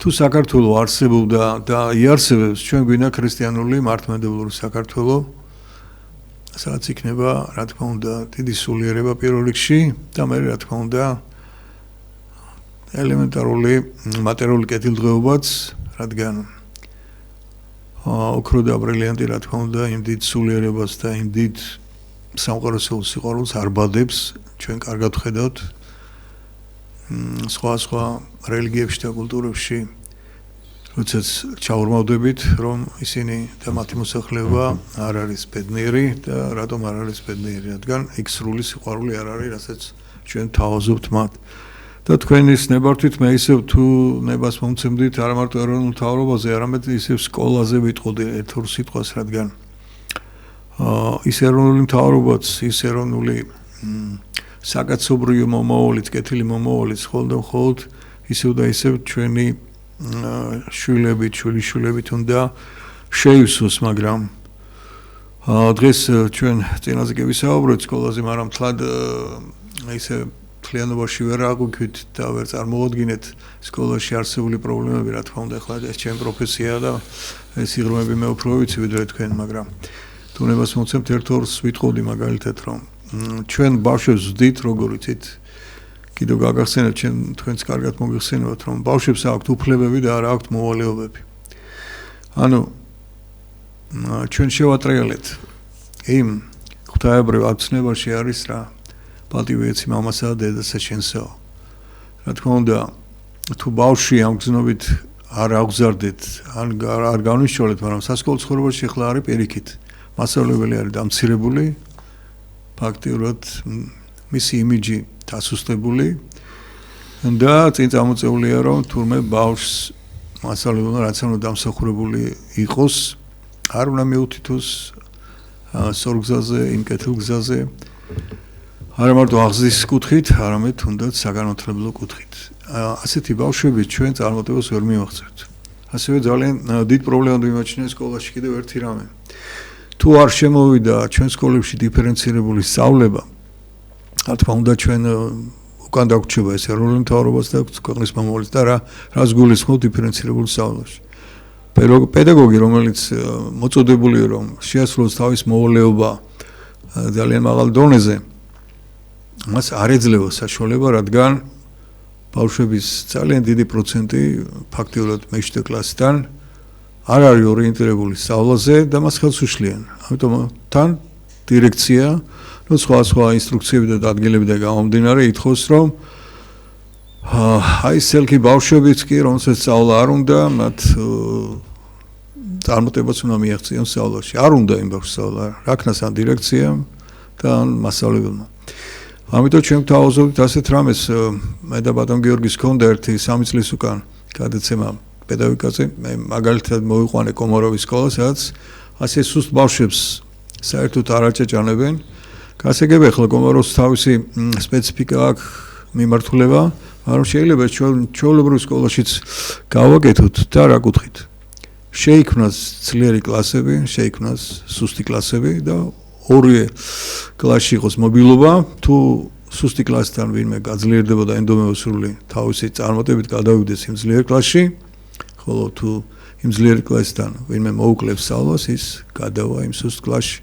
თუ საქართველო არსებობდა და იარსებებს, ჩვენ გვინდა ქრისტიანული მართლმადიდებლური საქართველო, სადაც იქნება, რა თქმა უნდა, დიდი სულიერება პირველ რიგში და მე რა თქმა უნდა ელემენტარული მატერიალური კეთილდღეობაც, რადგან ოქრო და ბრილიანტი, რა თქმა უნდა, იმ დიდ სულიერებას და იმ დიდ სამყაროსეულ სიყვარულს არ ბადებს, ჩვენ კარგად ვხედავთ სხვა რელიგიებში და კულტურებში, როდესაც ჩაურმავდებით, რომ ისინი და მათი მოსახლეობა არ არის ბედნიერი და რატომ არ არის ბედნიერი, რადგან იქ სრული სიყვარული არ არის, რასაც ჩვენ თავაზობთ მათ. და თქვენის ნებართვით მე ისევ თუ ნებას მომცემდით არა მარტო ეროვნულ მთავრობაზე, არამედ ისევ სკოლაზე ვიტყოდი ერთ-ორ სიტყვას, რადგან ის ეროვნული მთავრობაც, ის ეროვნული საკაცობრიო მომავალიც, კეთილი მომავალიც მხოლოდ ისევ და ისევ ჩვენი შვილებით, შვილიშვილებით უნდა შეივსოს, მაგრამ დღეს ჩვენ წინაზე კი ვისაუბრეთ სკოლაზე, მაგრამ თლად ისე მთლიანობაში ვერ აღვიქვით და ვერ წარმოვადგინეთ სკოლაში არსებული პრობლემები, რა თქმა უნდა, ახლა ეს ჩემი პროფესიაა და ეს იღრმები მე უფრო ვიცი ვიდრე თქვენ, მაგრამ თუ ნებას მოცემთ ერთ-ორს ვიტყოდი მაგალითად, რომ ჩვენ ბავშვებს ვდით, როგორ იცით, კიდევ გაგახსენებთ, თქვენც კარგად მოგიხსენებათ, რომ ბავშვებს აქვთ უფლებები და არ აქვთ მოვალეობები. ანუ ჩვენ შევატრიალეთ იმ ღვთაებრივ აცნებაში არის რა პატივი ეცი მამასა და დედასა შენსაო. რა თქმა უნდა, თუ ბავშვი ამ გზნობით არ აღზარდეთ, არ განვიშჩოლეთ, მაგრამ სასკოლო ცხოვრებაში ახლა არის პირიქით. მასწავლებელი არის დამცირებული, ფაქტიურად მისი იმიჯი დასუსტებული და წინ წამოწეულია, რომ თურმე ბავშვს მასწავლებელმა რაც უნდა დამსახურებული იყოს, არ უნდა მიუთითოს სორგზაზე, იმ კეთილ გზაზე, არა მარტო აღზრდის კუთხით, არამედ თუნდაც საგანმანათლებლო კუთხით. ასეთი ბავშვები ჩვენ წარმატებას ვერ მივაღწევთ. ასევე ძალიან დიდ პრობლემად ვიმაჩნია სკოლაში კიდევ ერთი რამე. თუ არ შემოვიდა ჩვენ სკოლებში დიფერენცირებული სწავლება, რა თქმა უნდა ჩვენ უკან დაგვრჩება ეს ეროვნული მთავრობას და ქვეყნის მომავალს და რას გულისხმობ დიფერენცირებულ სწავლაში. პედაგოგი, რომელიც მოწოდებულია, რომ შეასრულოს თავის მოვალეობა ძალიან მაღალ დონეზე, მას არ ეძლევა საშუალება, რადგან ბავშვების ძალიან დიდი პროცენტი ფაქტიურად მე-7 კლასიდან არ არის ორიენტირებული სწავლაზე და მას ხელს უშლიან. ამიტომ თან დირექცია, ну სხვა ინსტრუქციები და დადგენილები და გამომდინარე ითხოვს, რომ აი სელქი ბავშვებიც კი, რომელსაც სწავლა არ უნდა, მათ წარმატებას უნდა მიაღწიონ სწავლაში. არ უნდა იმ ბავშვს სწავლა, რა ქნას ან დირექციამ და ან მასწავლებელმა. ამიტომ ჩვენ თავაზობთ ასეთ რამეს, მე და ბატონ გიორგის ჰქონდა ერთი 3 წლის უკან გადაცემა პედაგოგიკაზე, მე მაგალითად მოვიყვანე კომაროვის სკოლას, სადაც ასე სუსტ ბავშვებს საერთოდ არ აჭაჭანებენ. გასაგებია, ახლა კომაროვს თავისი სპეციფიკა აქვს მიმართულება, მაგრამ შეიძლება ჩვეულებრივ სკოლაშიც გავაკეთოთ და რა კუთხით. შეიქმნას ძლიერი კლასები, შეიქმნას სუსტი კლასები და ორივე კლასში იყოს მობილობა, თუ სუსტი კლასიდან ვინმე გაძლიერდება და ენდომეოსრული თავისი წარმატებით გადავიდეს იმ ძლიერ კლასში, ხოლო თუ იმ ძლიერ კლასიდან ვინმე მოუკლებს სწავლას, ის გადავა იმ სუსტ კლასში.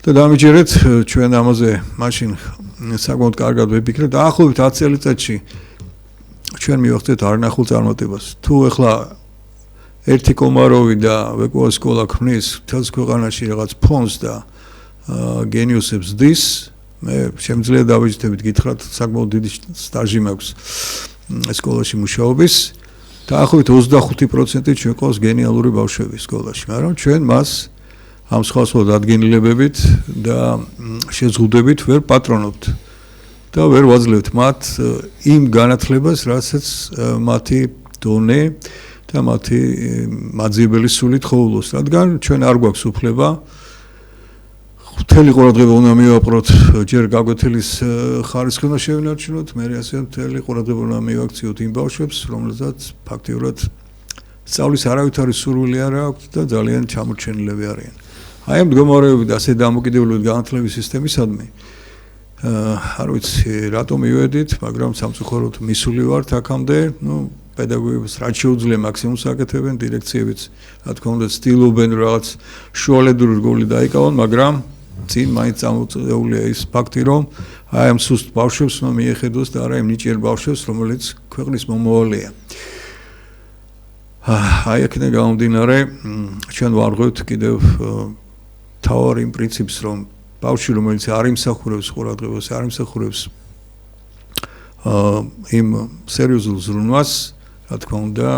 და დამიჯერეთ ჩვენ ამაზე მაშინ საკმაოდ კარგად ვიფიქრეთ, დაახლოებით 10 წელიწადში ჩვენ მივახცეთ არნახულ წარმატებას. თუ ახლა ერთი კომაროვი და ვეკოა სკოლა ქმნის მთელს ქვეყანაში რაღაც ფონს და გენიუსებს დის, მე შემიძლია დავიჯდებით გითხრათ, საკმაოდ დიდი სტაჟი მაქვს სკოლაში მუშაობის. დაახლოებით 25% ჩვენ ყავს გენიალური ბავშვები სკოლაში, მაგრამ ჩვენ მას ამ სხვა დადგენილებებით და შეზღუდებით ვერ პატრონობთ და ვერ ვაძლევთ მათ იმ განათლებას, რასაც მათი დონე და მათი მაძიებელი სულით ხოვლოს, რადგან ჩვენ არ გვაქვს უფლება მთელი ყურადღება უნდა მივაპყროთ ჯერ გაკვეთილის ხარისხი უნდა შევინარჩუნოთ, მე ასე მთელი ყურადღება უნდა მივაქციოთ იმ ბავშვებს, რომელსაც ფაქტიურად სწავლის არავითარი სურვილი არ აქვს და ძალიან ჩამორჩენილები არიან. აი ამ მდგომარეობით ასე დამოკიდებულებით განათლების სისტემისადმი არ ვიცი რატომ მივედით, მაგრამ სამწუხაროდ მისული ვართ აქამდე, პედაგოგებს რაც შეუძლია მაქსიმუმს აკეთებენ, დირექციებიც რა თქმა უნდა ცდილობენ რაღაც შუალედური რგოლი დაიკავონ, მაგრამ წინ მაინც წამოწეულია ის ფაქტი, რომ აი ამ სუსტ ბავშვებს უნდა მიეხედოს და არა იმ ნიჭიერ ბავშვებს, რომელიც ქვეყნის მომავალია. აი აქედან გამომდინარე, ჩვენ ვარღვევთ კიდევ თავარ იმ პრინციპს, რომ ბავშვი, რომელიც არ იმსახურებს ყურადღებას, არ იმსახურებს იმ სერიოზულ ზრუნვას, რა თქმა უნდა,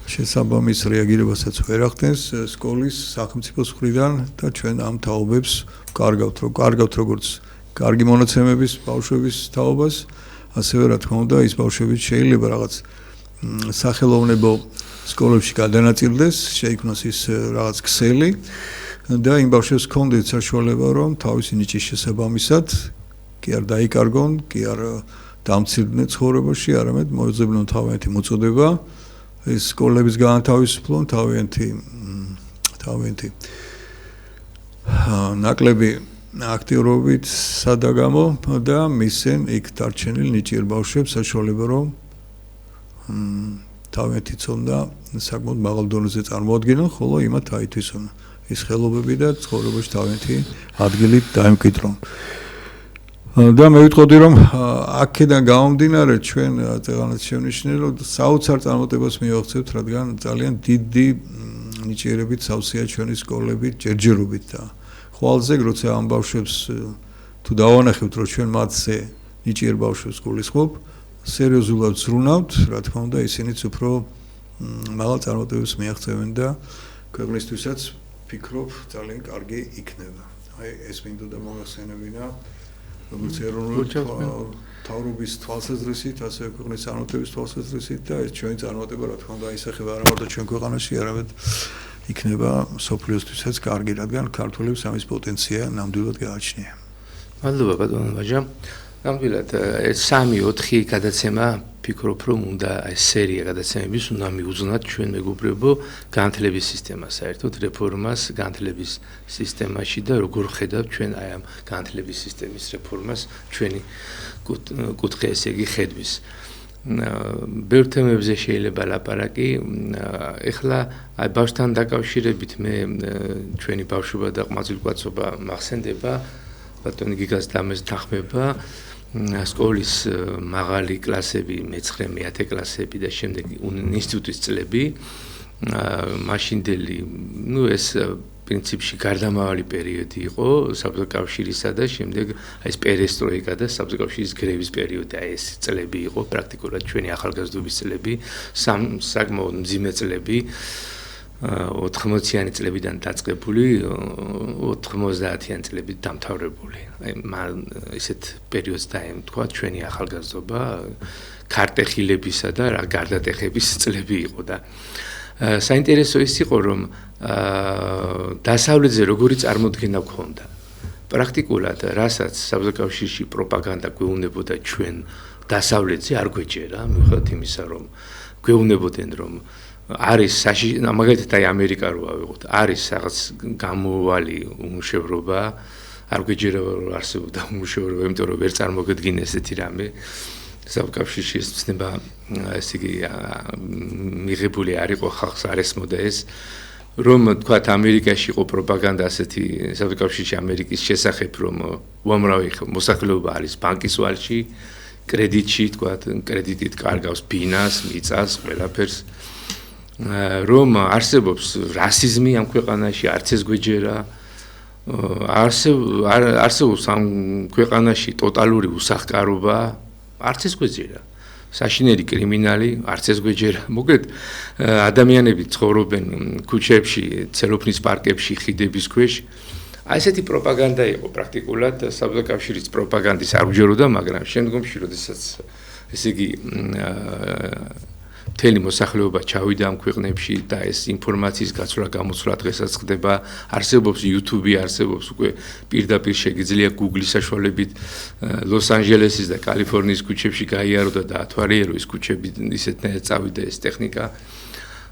შესაბამის რეაგირებასაც ვერ ახდენს სკოლის სახელმწიფოს მხრიდან და ჩვენ ამ თაობებს კარგავთ როგორც კარგი მონაცემების ბავშვების თაობას, ასევე რა თქმა უნდა, ის ბავშვები შეიძლება რაღაც სახელოვნებო სკოლებში გადანაწილდეს, შეიქმნას ის რაღაც ქსელი და იმ ბავშვებს ჰქონდეთ საშუალება, რომ თავისი ნიჭის შესაბამისად კი არ დაიკარგონ, კი არ დამცირდნენ ცხოვრებაში, არამედ მოეძებნონ თავიანთი მოწოდება, ეს სკოლების განათავისუფლონ თავიანთი ნაკლები აქტიურობით სადაგამო და მისცენ იქ დარჩენილ ნიჭიერ ბავშვებს საშუალება, რომ თავიანთი ცოდნა საკმაოდ მაღალ დონეზე წარმოადგენენ, ხოლო იმათ აითვისონ ის ხელობები და ცხოვრებაში თავიანთი ადგილი დაემკვიდრონ. და მე ვიტყოდი, რომ აქედან გამომდინარე ჩვენ წეღანაც შევნიშნე, რომ საოცარ წარმატებას მივაღწევთ, რადგან ძალიან დიდი ნიჭიერებით სავსეა ჩვენი სკოლები ჯერჯერობით და ხვალზე როცა ამ ბავშვებს თუ დავანახებთ, რომ ჩვენ მათზე ნიჭიერ ბავშვებს გულისხმობ, სერიოზულად ზრუნავთ, რა თქმა უნდა, ისინიც უფრო მაღალ წარმატებებს მიაღწევენ და ქვეყნისთვისაც ფიქრობ ძალიან კარგი იქნება. აი ეს მინდოდა მომახსენებინა როგორც ეროვნული თავრობის თვალსაზრისით, ასევე ქვეყნის წარმატების თვალსაზრისით და ეს ჩვენი წარმატება რა თქმა უნდა აისახება არა მარტო ჩვენ ქვეყანაში, არამედ იქნება სოფლიოსთვისაც კარგი, რადგან ქართველებს ამის პოტენცია ნამდვილად გააჩნია. მადლობა ბატონო ვაჟა. ნამდვილად ეს 3-4 გადაცემა ფიქრობ, რომ უნდა ეს სერია გადაცემების უნდა მიუძღვნათ ჩვენ მეგობრებო განათლების სისტემას, საერთოდ რეფორმას განათლების სისტემაში და როგორ ხედავთ ჩვენ აი ამ განათლების სისტემის რეფორმას ჩვენი კუთხე, ესე იგი ხედვის. ბევრ თემებზე შეიძლება ლაპარაკი. ეხლა აი ბავშვთან დაკავშირებით მე ჩვენი ბავშვობა და ყმაწვილკვაცობა მახსენდება, ბატონი გიგას დამეს თანხმება. სკოლის მაღალი კლასები, მე-9-10 კლასები და შემდეგ ინსტიტუტის წლები, მაშინდელი, ეს პრინციპში გარდამავალი პერიოდი იყო საბჭოთა კავშირისა და შემდეგ ეს პერესტროიკა და საბჭოთა კავშირის გრევის პერიოდი, ეს წლები იყო პრაქტიკულად ჩვენი ახალგაზრდობის წლები, საკმაოდ მძიმე წლები. 80-იანი წლებიდან დაწყებული 90-იანი წლებით დამთავრებული. ისეთ პერიოდს დაემთხვა ჩვენი ახალგაზრდობა, ქარტეხილებისა და გარდატეხების წლები იყო და საინტერესო ის იყო, რომ დასავლეთზე როგორი წარმოდგენა გქონდა. პრაქტიკულად, რასაც საბჭოთა კავშირში პროპაგანდა გვეუბნებოდა ჩვენ დასავლეთზე არ გვეჭერა, მიუხედავად იმისა, რომ გვეუბნებოდნენ, რომ არის მაგალითად აი ამერიკა რო ავიღოთ, არის რაღაც გამოვალი უმუშევრობა, არ გვეჯერა რომ არსებობდა უმუშევრობა, იმიტომ რომ ვერ წარმოგედგინე ესეთი რამე. საბჭოთა კავშირში ეს ცნება, ესე იგი, მიღებული არ იყო, ხალხს არ ესმოდა ეს, რომ თქვათ ამერიკაში იყო პროპაგანდა ასეთი საბჭოთა კავშირში ამერიკის შესახებ, რომ უამრავი მოსახლეობა არის ბანკის ვალში, კრედიტში, თქვათ, კრედიტით კარგავს ბინას, მიწას, ყველაფერს. რომ არსებობს რასიზმი ამ ქვეყანაში, არც ეს გვეჯერა, არსებობს ამ ქვეყანაში ტოტალური უსახკარობა, არც ეს გვეჯერა. საშინელი კრიმინალი, არც ეს გვეჯერა. მოკლედ, ადამიანები ცხოვრობენ ქუჩებში, ცელოფნის პარკებში, ხიდების ქვეშ. აი ესეთი პროპაგანდა იყო პრაქტიკულად საბჭოთა კავშირის პროპაგანდის არ უჯეროდა, მაგრამ შემდგომში, როდესაც ესე იგი მთელი მოსახლეობა ჩავიდა ამ ქვეყნებში და ეს ინფორმაციის გაცვლა გამოცვლა დღესაც ხდება, არსებობს YouTube, არსებობს უკვე პირდაპირ შეგიძლია Google-ის საშუალებით ლოს-ანჯელესის და კალიფორნიის ქუჩებში გაიარო და დაათვალიერო ის ქუჩები, ისეთნაირად წავიდა ეს ტექნიკა.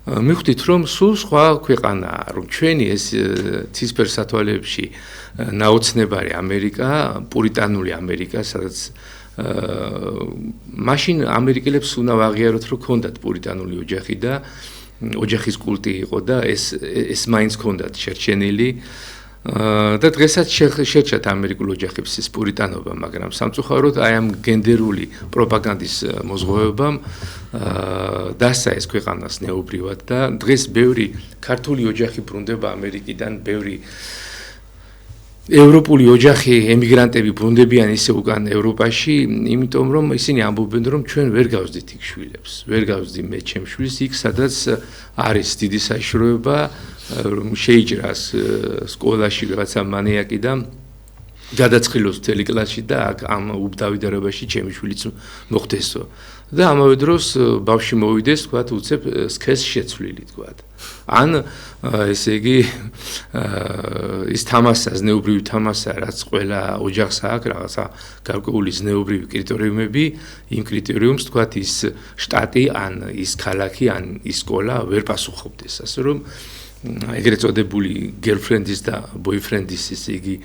მივხვდით, რომ სულ სხვა ქვეყანაა, რომ ჩვენი ეს ცისფერ სათვალეებში ნაოცნებარი ამერიკა, პურიტანული ამერიკა, სადაც მაშინ ამერიკელებს უნდა ვაღიაროთ, რომ ქონდათ პურიტანული ოჯახი და ოჯახის კულტი იყო და ეს მაინც ქონდათ შერჩენილი და დღესაც შეჩათ ამერიკულ ოჯახებს ეს პურიტანობა, მაგრამ სამწუხაროდ აი ამ გენდერული პროპაგანდის მოზღვევებამ დასცა ეს ქვეყანას ნეობრივად და დღეს ბევრი ქართული ოჯახი ბრუნდება ამერიკიდან, ბევრი ევროპული ოჯახი ემიგრანტები ბრუნდებიან ისე უკან ევროპაში, იმიტომ რომ ისინი ამბობენ, რომ ჩვენ ვერ გავზდით იქ შვილებს, ვერ გავზდი მე ჩემ შვილს იქ, სადაც არის დიდი საშიშროება, რომ შეიჭრას სკოლაში რაღაცა მანიაკი და გადაწყილოს მთელი კლასში და აქ ამ უბდავიდარებაში ჩემი შვილიც მოხდესო. და ამავე დროს ბავშვი მოვიდეს, თქვათ, უცებ სქესს შეცვლილი, თქვათ. ან ესე იგი ის თამასა, ზნეობრივი თამასა, რაც ყველა ოჯახს აქვს, რაღაცა გარკვეული ზნეობრივი კრიტერიუმები, იმ კრიტერიუმს, თქვათ, ის შტატი, ან ის ქალაქი, ან ის სკოლა ვერ პასუხობდეს, ასე რომ ეგრეთ წოდებული girlfriend-ის და boyfriend-ის ესე იგი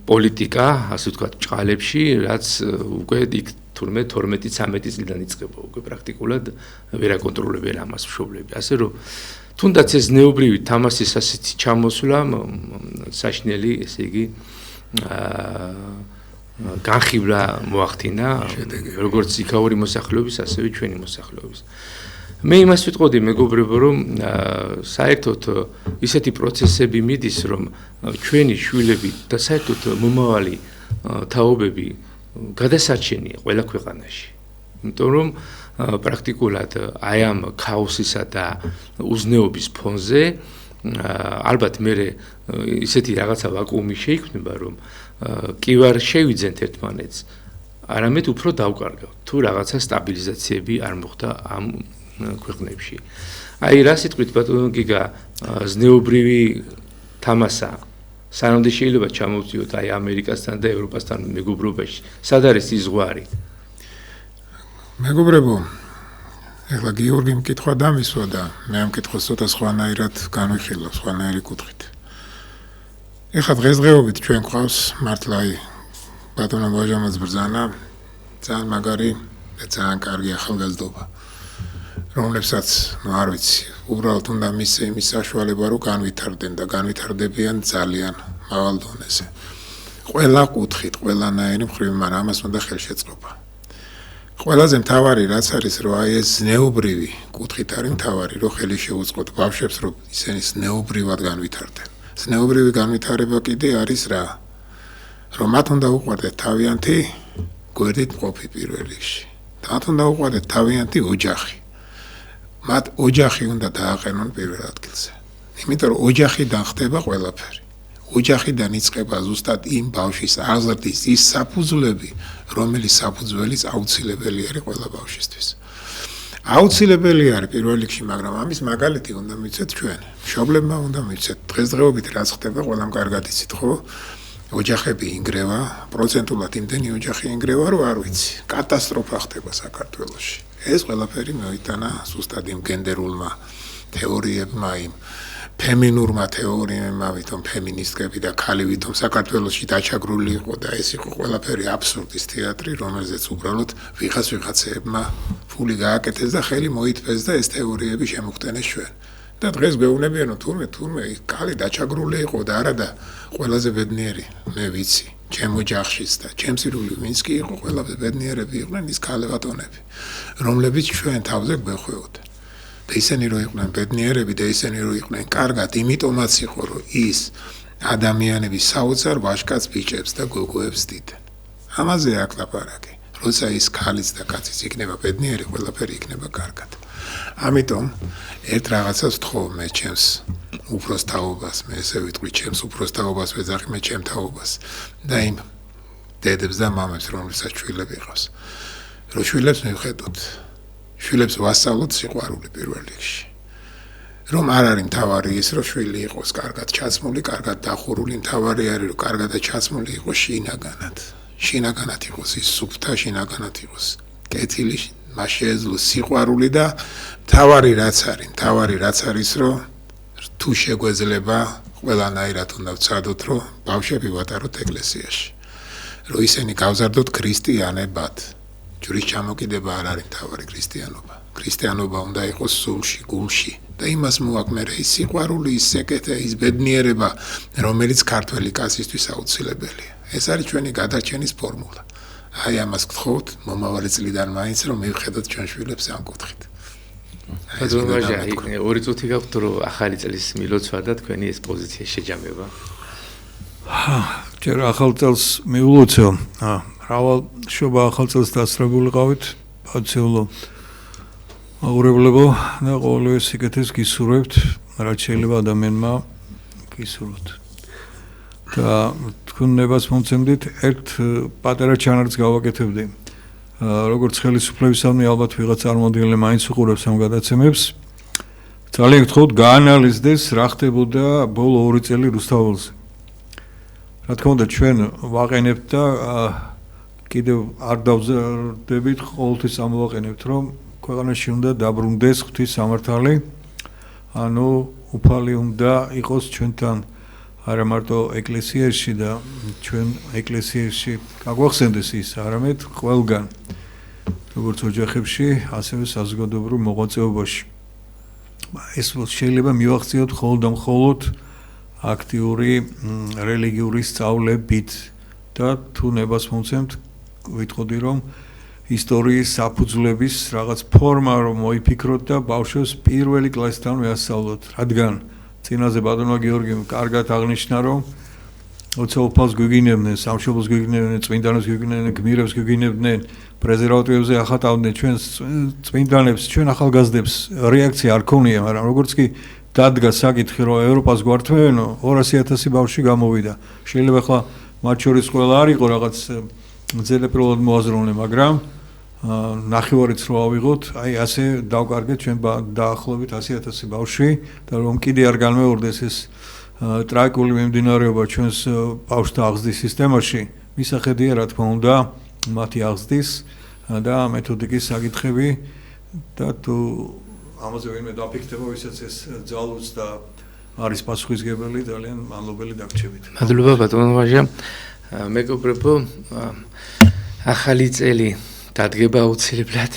პოლიტიკა, ასე ვთქვათ, ჭყალებში, რაც უკვე იქ თურმე 12-13 წლიდან იწყება უკვე პრაქტიკულად ვერ აკონტროლებენ ამას მშობლები. ასე რომ თუნდაც ეს ზნეობრივი თამასის ასეთი ჩამოსვლა საშინელი, ესე იგი განხილვა მოახდინა როგორც იქაური მოსახლეობის, ასევე ჩვენი მოსახლეობის. მე იმას ვიტყოდი მეგობრებო, რომ საერთოდ ისეთი პროცესები მიდის, რომ ჩვენი შვილები და საერთოდ მომავალი თაობები გადასარჩენია ყველა ქვეყანაში. იმიტომ რომ პრაქტიკულად აი ამ ქაოსისა და უზნეობის ფონზე ალბათ მე ისეთი რაღაცა ვაკუუმი შეიქმნება, რომ კი ვარ შევიძენთ ერთმანეთს, არამედ უფრო დავკარგავთ, თუ რაღაცა სტაბილიზაციები არ მოხდა ამ ქვეყნებში. აი რა სიტყვით ბატონო გიგა, ზნეობრივი თამასა სანამდე შეიძლება ჩამოვწიოთ აი ამერიკასთან და ევროპასთან მეგობრობაში. სად არის ის ზღვარი? მეგობრებო, ეხლა გიორგიმ კითხვა დამისვა და მე ამ კითხვას ცოტა სხვანაირად განვიხილავ, სხვანაირი კუთხით. ეხლა დღესდღეობით ჩვენ გვყავს მართლა ბატონო ბაჟამაც ბრძანა, ძალიან მაგარი და ძალიან კარგი ახალგაზრდობა. რომლებსაც არ ვიცი, უბრალოდ უნდა მისცე იმის საშუალება, რომ განვითარდნენ და განვითარდებიან ძალიან მაღალ დონეზე. ყველა კუთხით, ყველანაირი მხრივ, მაგრამ ამას უნდა ხელშეწყობა. ყველაზე მთავარი რაც არის, რომ აი ეს ზნეობრივი კუთხით არის მთავარი, რომ ხელი შეუწყოთ ბავშვებს, რომ ისინი ზნეობრივად განვითარდნენ. ზნეობრივი განვითარება კიდე არის რა? რომ მათ უნდა უყვარდეთ თავიანთი გვერდით მყოფი პირველ რიგში. მათ უნდა უყვარდეთ თავიანთი ოჯახი. მათ ოჯახი უნდა დააყენონ პირველ ადგილზე. იმიტომ რომ ოჯახიდან ხდება ყველაფერი. ოჯახიდან იწყება ზუსტად იმ ბავშვის აზრდის ის საფუძვლები, რომელიც საფუძველიც აუცილებელი არის ყველა ბავშვისთვის. აუცილებელი არის პირველ რიგში, მაგრამ ამის მაგალითი უნდა მივცეთ ჩვენ. მშობლებმა უნდა მივცეთ. დღესდღეობით რაც ხდება, ყველამ კარგად იცით, ხო? ოჯახები ინგრევა, პროცენტულად იმდენი ოჯახი ინგრევა, რომ არ ვიცი. კატასტროფა ხდება საქართველოში. ეს ყველაფერი მოიტანა ზუსტად იმ გენდერულმა თეორიებმა, იმ ფემინურმა თეორიებმა, ვითომ ფემინისტები და ქალი ვითომ საქართველოში დაჩაგრული იყო და ეს იყო ყველაფერი აბსურდის თეატრი, რომელზეც უბრალოდ ვიღაცეებმა ფული გააკეთეს და ხელი მოითფეს და ეს თეორიები შემოგტენეს ჩვენ. და დღეს გვეუბნებიან, რომ თურმე ქალი დაჩაგრული იყო და არა და ყველაზე ბედნიერი მე ვიცი. ჩემ ოჯახშიც და ჩემს ირული ვინც კი იყო, ყველაზე ბედნიერები იყვნენ ის ქალებატონები, რომლებიც ჩვენ თავზე გვეხვეოდნენ. და ისინი რო იყვნენ ბედნიერები და ისინი რო იყვნენ კარგად, იმიტომაც იყო, რომ ის ადამიანები საოცარ ვაჟკაც ბიჭებს და გოგოებს დიდენ. ამაზე აქ ლაპარაკი. როცა ის ქალიც და კაციც იქნება ბედნიერი, ყველაფერი იქნება კარგად. ამიტომ ერთ რაღაცას ვთხოვ მე ჩემს უფროს თაობას, მე ესე ვიტყვი ჩემს უფროს თაობას, ვეძახი მე ჩემ თაობას და იმ დედებს და მამებს, რომლებსაც შვილები ყავს. რომ შვილებს მივხედოთ, შვილებს ვასწავლოთ სიყვარული პირველ რიგში. რომ არ არის მთავარი ის, რომ შვილი იყოს კარგად ჩაცმული, კარგად დახურული, მთავარი არის, რომ კარგად და ჩაცმული იყოს შინაგანად. შინაგანად იყოს ის სუფთა, შინაგანად იყოს კეთილი, მას შეეძლოს სიყვარული და მთავარი რაც არის, რომ თუ შეგვეძლება ყველანაირად უნდა ვცადოთ, რომ ბავშვები ვატაროთ ეკლესიაში. რომ ისინი გავზარდოთ ქრისტიანებად. ჯვრის ჩამოკიდება არ არის მთავარი ქრისტიანობა. ქრისტიანობა უნდა იყოს სულში, გულში და იმას მოაქვს ის სიყვარული, ის სეკეთე, ის ბედნიერება, რომელიც ქართველი კაცისთვის აუცილებელია. ეს არის ჩვენი გადარჩენის ფორმულა. აი ამას გთხოვთ მომავალი წლიდან მაინც რომ მივხედოთ ჩვენ შვილებს ამ კუთხით. ორი წუთი გაქვთ რომ ახალი წლის მილოცვა და თქვენი ეს პოზიცია შეჯამება. ჯერ ახალ წელს მიულოცო. მრავალ შობა ახალ წელს დასწრებულიყავით, პაციულო აურებლებო და ყოველივე სიკეთეს გისურვებთ, რაც შეიძლება ადამიანმა გისურვოთ. და თქვენ ნებას მომცემდით ერთ პატარა ჩანართს გავაკეთებდი. როგორც ხელისუფლებისადმი ალბათ ვიღაც წარმომადგენელი მაინც უყურებს ამ გადაცემებს. ძალიან გთხოვთ გაანალიზდეს რა ხდებოდა ბოლო 2 წელი რუსთაველზე. რა თქმა უნდა ჩვენ ვაყენებთ და კიდევ არ დავზრდებით, ყოველთვის ამოვაყენებთ, რომ ქვეყანაში უნდა დაბრუნდეს ღვთის სამართალი, ანუ უფალი უნდა იყოს ჩვენთან არა მარტო ეკლესიაში და ჩვენ ეკლესიაში გაგვახსენდეს ის, არამედ ყველგან, როგორც ოჯახებში, ასევე საზოგადოებრივ მოღვაწეობაში. ეს შეიძლება მივახციოთ მხოლოდ და მხოლოდ აქტიური რელიგიური სწავლებით და თუ ნებას მომცემთ, ვიტყოდი რომ ისტორიის საფუძვლების რაღაც ფორმა რომ მოიფიქროთ და ბავშვებს პირველი კლასიდან მიასწავლოთ, რადგან წინაზე ბატონმა გიორგიმ კარგად აღნიშნა რომ როცა უფალს გვიგინებდნენ, სამშობლოს გვიგინებდნენ, წმინდანებს გვიგინებდნენ, გმირებს გვიგინებდნენ, პრეზერვატივებზე ახატავდნენ ჩვენ წმინდანებს, ჩვენ ახალგაზრდებს რეაქცია არ ქონია, მაგრამ როგორც კი დადგა საკითხი რომ ევროპას გვართმევენო 200,000 ბავშვი გამოვიდა. შეიძლება ახლა მათ შორის ყველა არ იყო რაღაც ძელეპროლად მოაზროვნე, მაგრამ ნახევარიც რო ავიღოთ, აი ასე დავკარგეთ ჩვენ დაახლოებით 100,000 ბავშვი და რომ კიდე არ განმეორდეს ეს ტრაგიკული მიმდინარეობა ჩვენს ბავშვთა აღზრდის სისტემაში, მისახედია რა თქმა უნდა მათი აღზრდის და მეთოდიკის საკითხები და თუ ამაზე ვინმე დაფიქრდება, ვისაც ეს ძალუც და არის პასუხისმგებელი, ძალიან მადლობელი დაგრჩებით. მადლობა ბატონო ვაჟა. მეგობრებო, ახალი წელი დადგება აუცილებლად.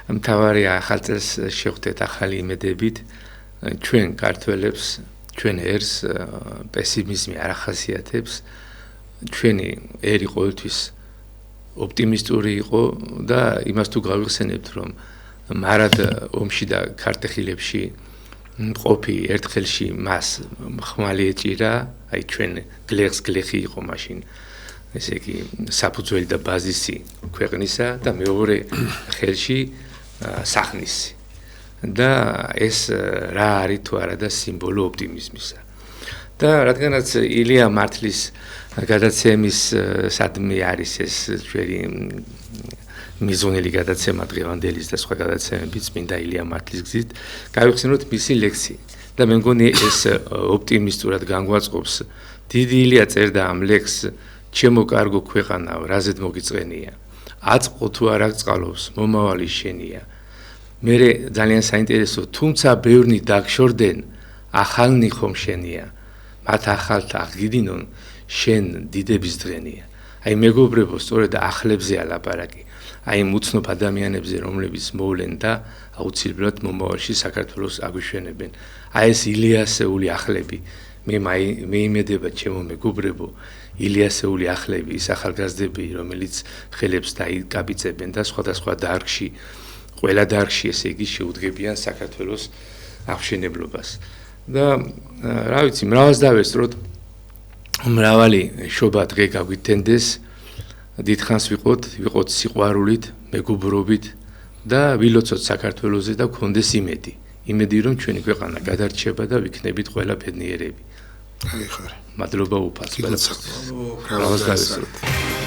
მთავარია ახალ წელს შევხვდეთ ახალი იმედებით. ჩვენ ქართველებს, ჩვენ ერს პესიმიზმი არ ახასიათებს. ჩვენი ერი ყოველთვის ოპტიმისტური იყო და იმას თუ გავიხსენებთ, რომ მარად ომში და ქართეხილებში მყოფი ერთხელში მას ხმალი ეჭირა, აი ჩვენ გლეხს გლეხი იყო მაშინ, ესე იგი საფუძველი და ბაზისი ქვეყნისა და მეორე ხელში სახნისი. და ეს რა არის თუ არა და სიმბოლო ოპტიმიზმისა. და რადგანაც ილია მართლის გადაცემის სადმე არის ეს ჩვენი მიზონელი გადაცემა დღევანდელის და სხვა გადაცემები წმინდა ილია მართლის გზით, გავიხსენოთ მისი ლექსი და მე მგონი ეს ოპტიმისტურად განგვაწყობს. დიდი ილია წერდა ამ ლექსს, ჩემო კარგო ქვეყანაო, რაზედ მოგიწყენია. აწყო თუ არ აღწყალობს, მომავალი შენია. მე ძალიან საინტერესო, თუმცა ბევრნი დაგშორდენ, ახალნი ხომ შენია. მათ ახალთა აღგიდინონ, შენ დიდების დღენია. აი მეგობრებო, სწორედ ახლებზეა ლაპარაკი. აი მუცნობ ადამიანებზე, რომლებიც მოვლენ და აუცილებლად მომავალში საქართველოს აგვიშვენებენ. აი ეს ილიასეული ახლები. მე იმედება ჩემო მეგობრებო, ილიასეული ახლები, ის ახალგაზრდები, რომელიც ხელებს დაიკაბიცებენ და სხვადასხვა დარგში, ყველა დარგში ესე იგი შეუდგებიან საქართველოს აღშენებლობას. და რა ვიცი, მრავალს დავესწროთ, მრავალი შობა დღე გაგვითენდეს, დიდხანს ვიყოთ სიყვარულით, მეგობრობით და ვილოცოთ საქართველოზე და გქონდეს იმედი. იმედი რომ ჩვენი ქვეყანა გადარჩება და ვიქნებით ყველა ბედნიერები. აი ხარ. მადლობა უფალს ყველას. მრავალს დავესწროთ.